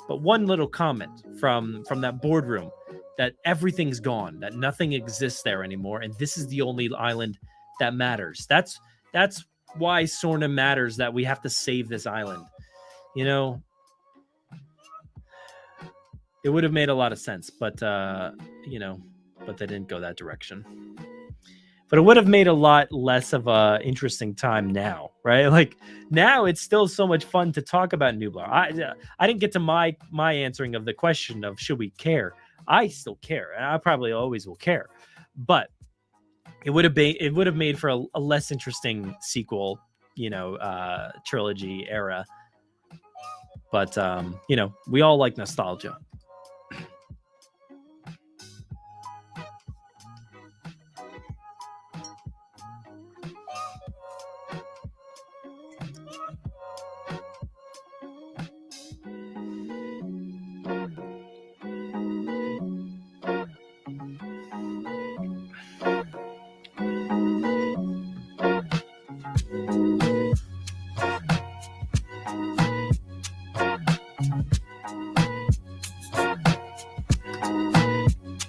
But one little comment from that boardroom, that everything's gone, that nothing exists there anymore, and this is the only island that matters. That's why Sorna matters, that we have to save this island. It would have made a lot of sense, but but they didn't go that direction. But it would have made a lot less of a interesting time now, right? Like, now it's still so much fun to talk about Nublar. I didn't get to my answering of the question of should we care. I still care, and I probably always will care. But it would have made for a less interesting sequel, trilogy era. But we all like nostalgia.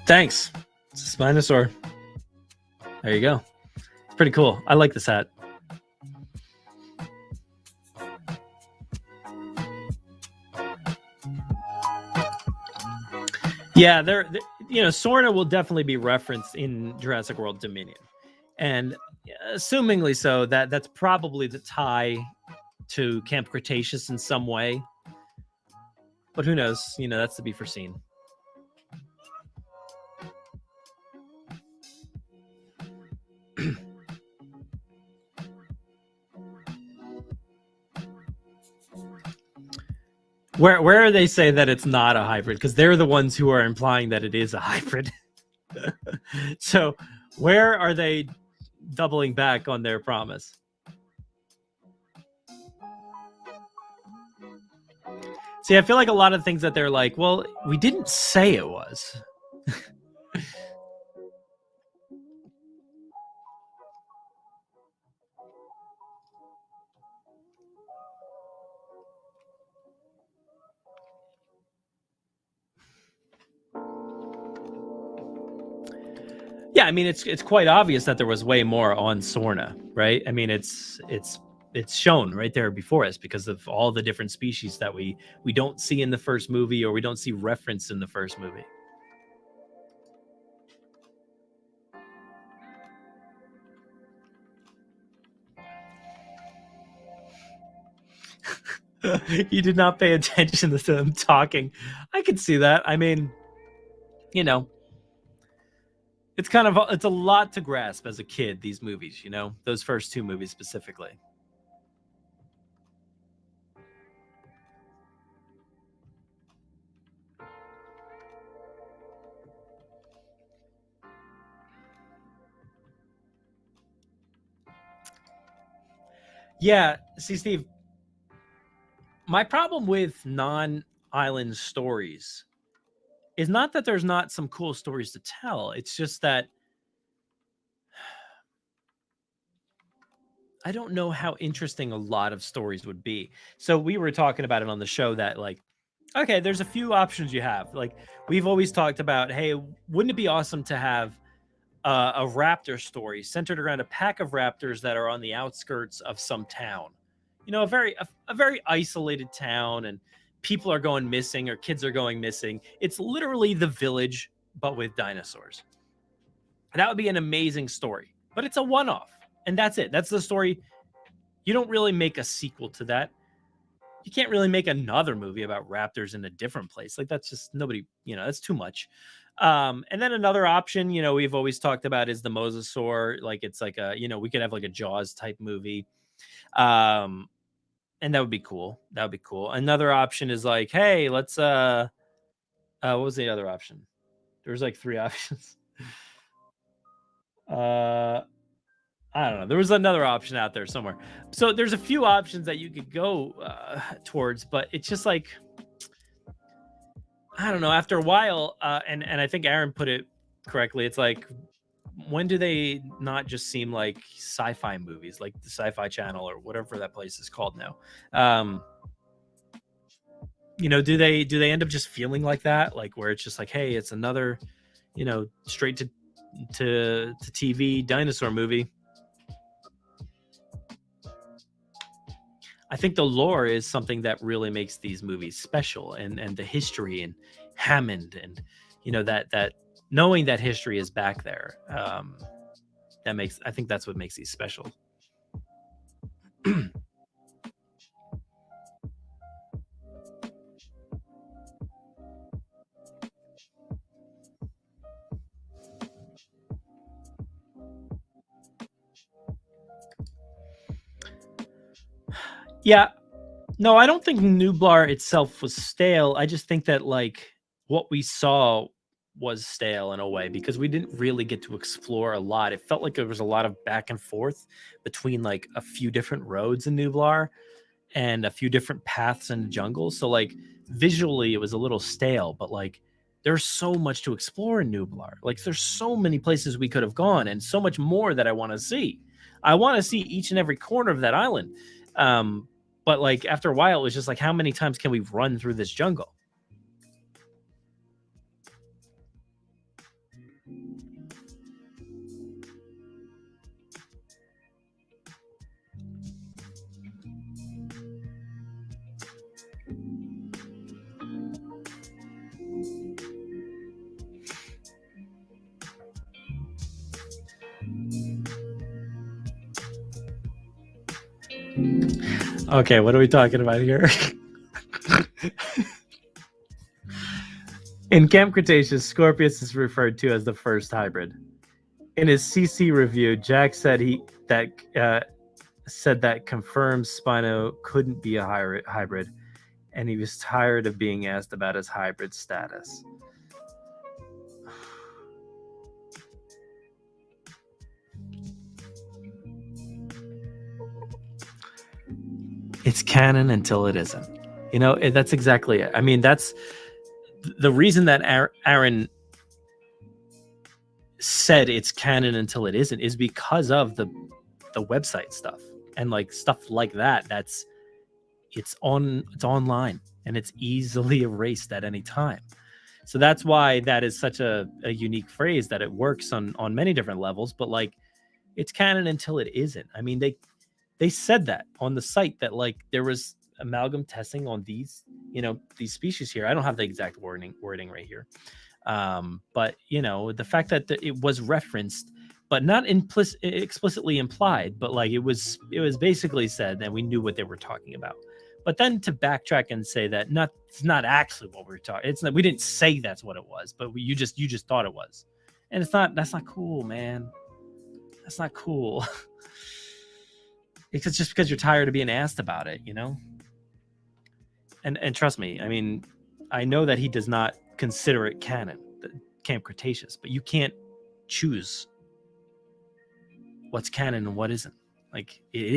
Thanks. It's a Spinosaur. There you go. It's pretty cool. I like this hat. Yeah, Sorna will definitely be referenced in Jurassic World Dominion, and assumingly so, that's probably the tie to Camp Cretaceous in some way. But who knows? That's to be foreseen. Where they say that it's not a hybrid, because they're the ones who are implying that it is a hybrid. So where are they doubling back on their promise? See, I feel like a lot of things that they're like, well, we didn't say it was. Yeah, I mean, it's quite obvious that there was way more on Sorna, right? I mean, it's shown right there before us because of all the different species that we don't see in the first movie, or we don't see referenced in the first movie. You did not pay attention to them talking. I could see that. I mean, you know, it's a lot to grasp as a kid, these movies, you know, those first two movies specifically. Yeah, see, Steve, my problem with non-island stories is not that there's not some cool stories to tell. It's just that I don't know how interesting a lot of stories would be. So we were talking about it on the show that, like, okay, there's a few options you have. Like, we've always talked about, hey, wouldn't it be awesome to have a raptor story centered around a pack of raptors that are on the outskirts of some town? You know, a very isolated town, and people are going missing or kids are going missing. It's literally the village, but with dinosaurs. That would be an amazing story, but it's a one-off, and that's it. That's the story. You don't really make a sequel to that. You can't really make another movie about raptors in a different place. Like, that's just nobody, you know, that's too much. And then another option, you know, we've always talked about is the mosasaur. Like, it's like a, you know, we could have like a Jaws type movie. And that would be cool. That would be cool. Another option is like, hey, let's what was the other option? There was like three options. I don't know. There was another option out there somewhere. So there's a few options that you could go towards, but it's just like, I don't know. After a while, and I think Aaron put it correctly. It's like, when do they not just seem like sci-fi movies, like the Sci-Fi Channel or whatever that place is called now? You know, do they end up just feeling like that, like where it's just like, hey, it's another, you know, straight to TV dinosaur movie? I think the lore is something that really makes these movies special, and the history and Hammond, and you know, that knowing that history is back there, that makes, I think that's what makes these special. Yeah, no, I don't think Nublar itself was stale. I just think that, like, what we saw was stale in a way because we didn't really get to explore a lot. It felt like there was a lot of back and forth between like a few different roads in Nublar and a few different paths in the jungle. So like, visually it was a little stale, but like, there's so much to explore in Nublar. Like, there's so many places we could have gone and so much more that I want to see. I want to see each and every corner of that island. But like, after a while, it was just like, how many times can we run through this jungle? Okay, what are we talking about here? In Camp Cretaceous, Scorpius is referred to as the first hybrid. In his CC review, Jack said that confirms Spino couldn't be a hybrid, and he was tired of being asked about his hybrid status. It's canon until it isn't. That's exactly it. I mean, that's the reason that Aaron said it's canon until it isn't is because of the website stuff and like stuff like that. It's online and it's easily erased at any time. So that's why that is such a unique phrase, that it works on many different levels, but like it's canon until it isn't. I mean, they said that on the site, that like there was amalgam testing on these species here. I don't have the exact wording right here. But the fact that it was referenced, but not explicitly implied, but like it was basically said that we knew what they were talking about. But then to backtrack and say that it's not actually what we're talking. It's not, we didn't say that's what it was, but you just thought it was, and that's not cool, man. That's not cool. It's just because you're tired of being asked about it, And trust me, I mean, I know that he does not consider it canon, Camp Cretaceous, but you can't choose what's canon and what isn't. Like it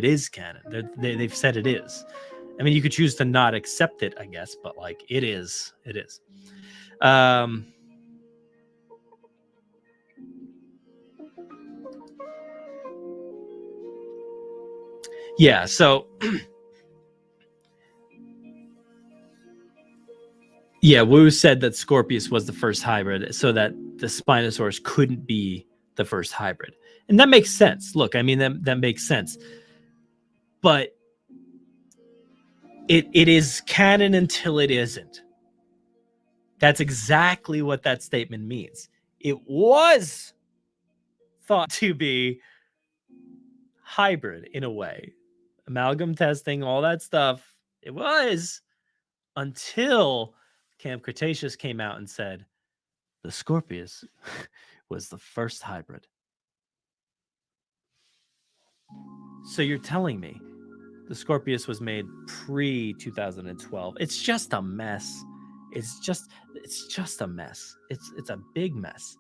is canon. They've said it is. I mean, you could choose to not accept it, I guess, but like it is. Yeah, so yeah, Wu said that Scorpius was the first hybrid, so that the Spinosaurus couldn't be the first hybrid. And that makes sense. Look, I mean, that makes sense. But it is canon until it isn't. That's exactly what that statement means. It was thought to be hybrid in a way. Amalgam testing, all that stuff. It was, until Camp Cretaceous came out and said the Scorpius was the first hybrid. So you're telling me the Scorpius was made pre-2012? It's just a mess. It's just a mess. It's a big mess.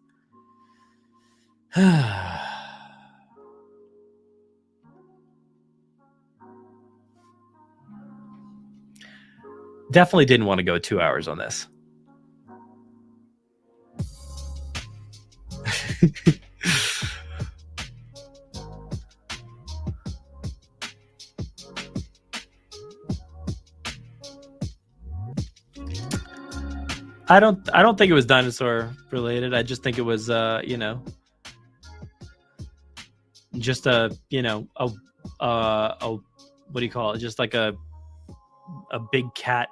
Definitely didn't want to go 2 hours on this. I don't think it was dinosaur related. I just think it was just a what do you call it? Just like a big cat,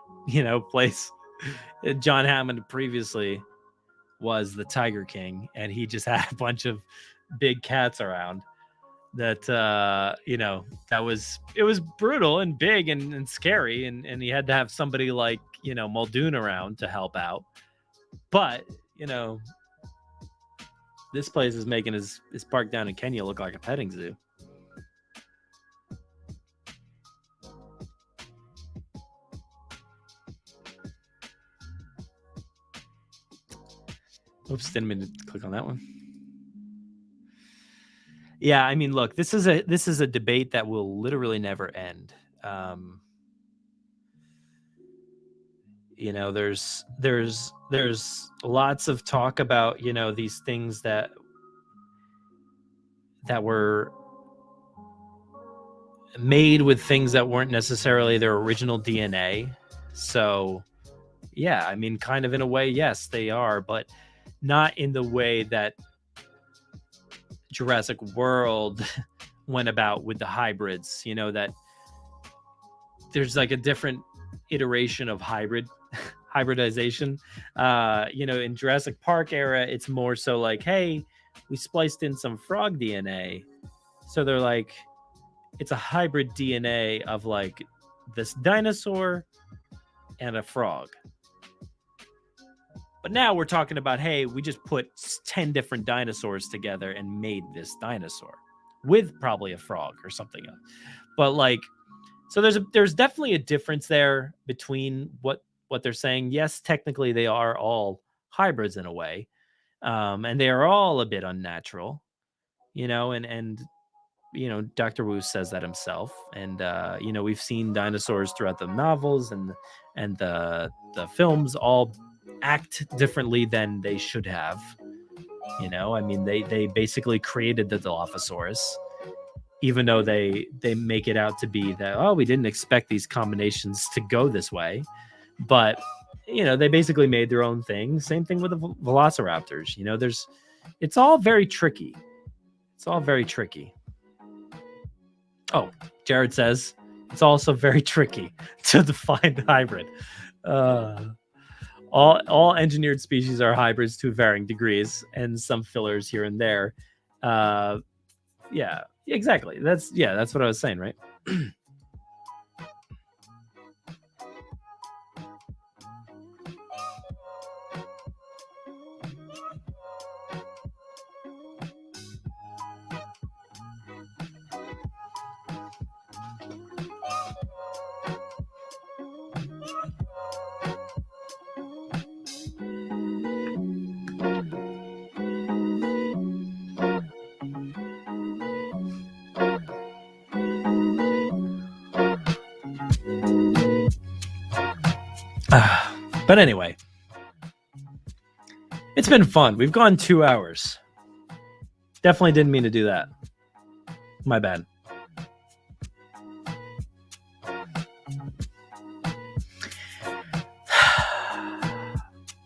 place. John Hammond previously was the Tiger King, and he just had a bunch of big cats around. That that was, it was brutal and big and scary, and he had to have somebody like Muldoon around to help out. But this place is making his park down in Kenya look like a petting zoo. Oops, didn't mean to click on that one. Yeah, I mean, look, this is a debate that will literally never end. There's lots of talk about these things that were made with things that weren't necessarily their original DNA. So yeah, I mean, kind of in a way, yes, they are, but not in the way that Jurassic World went about with the hybrids. That there's like a different iteration of hybridization. In Jurassic Park era, it's more so like, hey, we spliced in some frog DNA, so they're like, it's a hybrid DNA of like this dinosaur and a frog. But now we're talking about, hey, we just put 10 different dinosaurs together and made this dinosaur with probably a frog or something else. But like, so there's definitely a difference there between what they're saying. Yes, technically they are all hybrids in a way, and they are all a bit unnatural, and Dr. Wu says that himself, and we've seen dinosaurs throughout the novels and the films all act differently than they should have. I mean, they basically created the Dilophosaurus, even though they make it out to be that, we didn't expect these combinations to go this way, but they basically made their own thing. Same thing with the velociraptors. It's all very tricky. Oh, Jared says it's also very tricky to define hybrid. All engineered species are hybrids to varying degrees, and some fillers here and there. Yeah, exactly. That's what I was saying, right? But anyway, it's been fun. We've gone 2 hours. Definitely didn't mean to do that. My bad.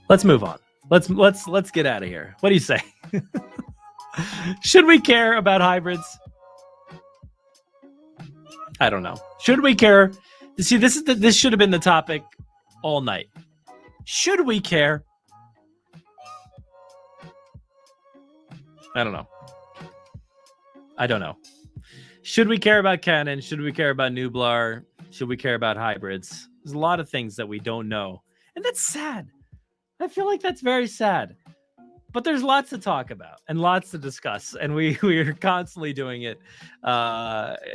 Let's move on. Let's get out of here. What do you say? Should we care about hybrids? I don't know. Should we care? See, this should have been the topic all night. Should we care? I don't know. Should we care about Canon? Should we care about Nublar? Should we care about hybrids? There's a lot of things that we don't know. And that's sad. I feel like that's very sad. But there's lots to talk about and lots to discuss. And we are constantly doing it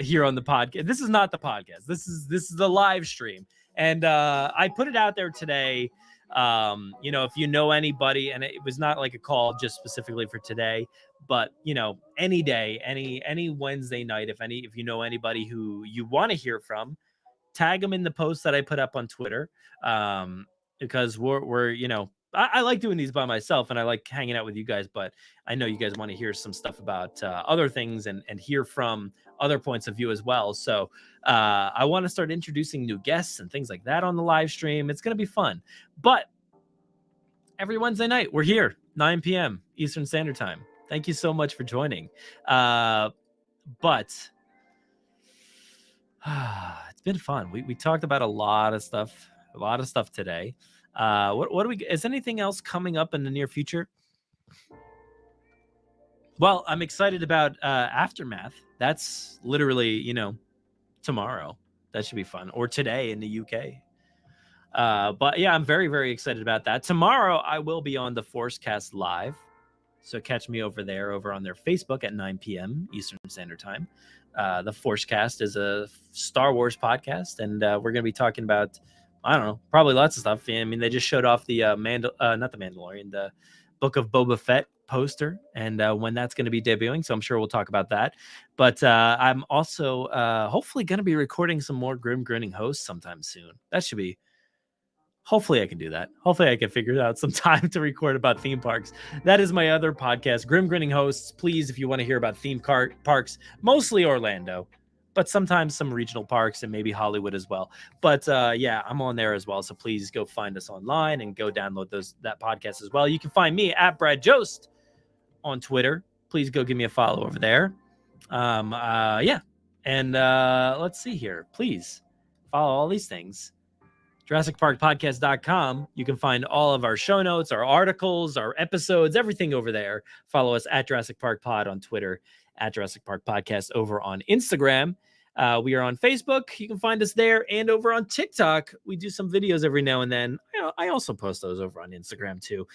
here on the podcast. This is not the podcast. This is the live stream. And I put it out there today. If you know anybody, and it was not like a call just specifically for today, but any day, any Wednesday night, if you know anybody who you want to hear from, tag them in the post that I put up on Twitter. Because we're I like doing these by myself and I like hanging out with you guys, but I know you guys want to hear some stuff about other things and hear from other points of view as well. So I want to start introducing new guests and things like that on the live stream. It's going to be fun. But every Wednesday night, we're here, 9 p.m. Eastern Standard Time. Thank you so much for joining. But it's been fun. We talked about a lot of stuff today. What do we? Is anything else coming up in the near future? Well, I'm excited about Aftermath. That's literally, tomorrow. That should be fun. Or today in the UK. But yeah, I'm very, very excited about that. Tomorrow, I will be on the Forcecast Live. So catch me over there, over on their Facebook at 9 p.m. Eastern Standard Time. The Forcecast is a Star Wars podcast, and we're going to be talking about, I don't know, probably lots of stuff. I mean, they just showed off the not the Mandalorian, the Book of Boba Fett poster, and when that's going to be debuting. So I'm sure we'll talk about that. But I'm also hopefully going to be recording some more Grim Grinning Hosts sometime soon. That should be. Hopefully I can do that. Hopefully I can figure out some time to record about theme parks. That is my other podcast, Grim Grinning Hosts. Please, if you want to hear about theme parks, mostly Orlando, but sometimes some regional parks and maybe Hollywood as well. But yeah, I'm on there as well. So please go find us online and go download that podcast as well. You can find me at Brad Jost on Twitter. Please go give me a follow over there. Yeah. And let's see here. Please follow all these things. JurassicParkPodcast.com. You can find all of our show notes, our articles, our episodes, everything over there. Follow us at Jurassic Park Pod on Twitter, at Jurassic Park Podcast over on Instagram. We are on Facebook. You can find us there, and over on TikTok. We do some videos every now and then. I also post those over on Instagram too.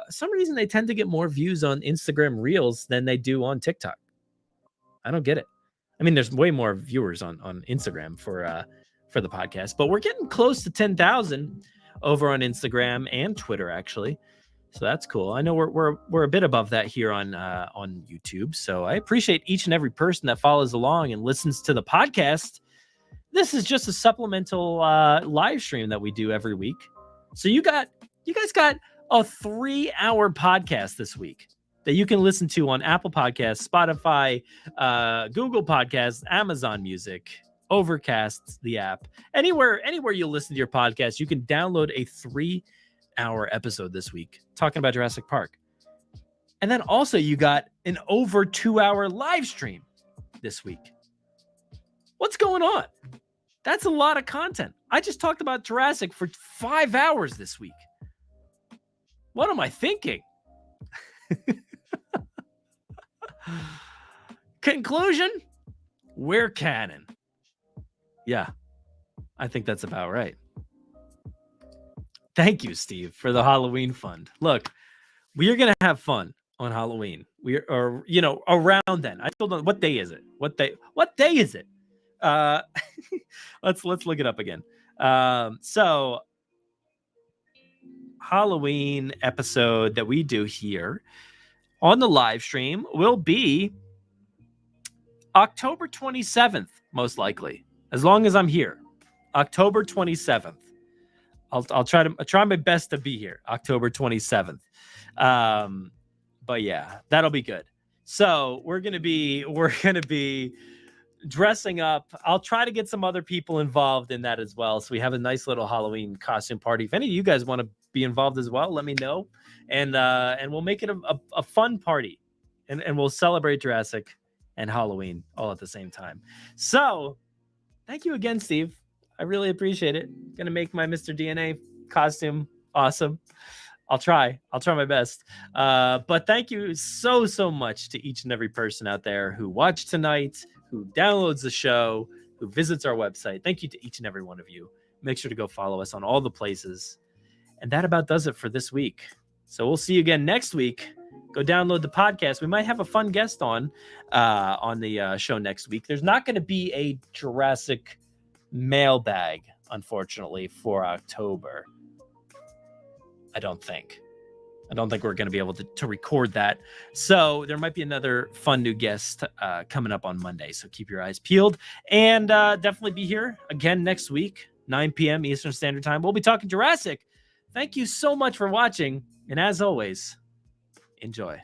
Some reason they tend to get more views on Instagram Reels than they do on TikTok. I don't get it. I mean, there's way more viewers on Instagram for the podcast, but we're getting close to 10,000 over on Instagram and Twitter, actually. So that's cool. I know we're a bit above that here on YouTube. So I appreciate each and every person that follows along and listens to the podcast. This is just a supplemental live stream that we do every week. So you guys got a 3-hour podcast this week that you can listen to on Apple Podcasts, Spotify, Google Podcasts, Amazon Music, Overcast, the app. Anywhere you listen to your podcast, you can download a 3-hour episode this week talking about Jurassic Park. And then also you got an over 2-hour live stream this week. What's going on? That's a lot of content. I just talked about Jurassic for 5 hours this week. What am I thinking? Conclusion, we're canon. Yeah, I think that's about right. Thank you, Steve, for the Halloween fund. Look, we are going to have fun on Halloween. We are, around then. I still don't. What day is it? What day is it? Let's look it up again. So Halloween episode that we do here on the live stream will be October 27th, most likely, as long as I'm here. October 27th. I'll try my best to be here October 27th. But yeah, that'll be good. So we're gonna be dressing up. I'll try to get some other people involved in that as well. So we have a nice little Halloween costume party. If any of you guys want to be involved as well, let me know. And we'll make it a fun party. And we'll celebrate Jurassic and Halloween all at the same time. So thank you again, Steve. I really appreciate it. Gonna make my Mr. DNA costume awesome. I'll try my best. But thank you so much to each and every person out there who watched tonight, who downloads the show, who visits our website. Thank you to each and every one of you. Make sure to go follow us on all the places. And that about does it for this week. So we'll see you again next week. Go download the podcast. We might have a fun guest on the show next week. There's not going to be a Jurassic mailbag, unfortunately, for October. I don't think we're going to be able to record that. So there might be another fun new guest coming up on Monday. So keep your eyes peeled and definitely be here again next week, 9 p.m. Eastern Standard Time. We'll be talking Jurassic. Thank you so much for watching. And as always, enjoy.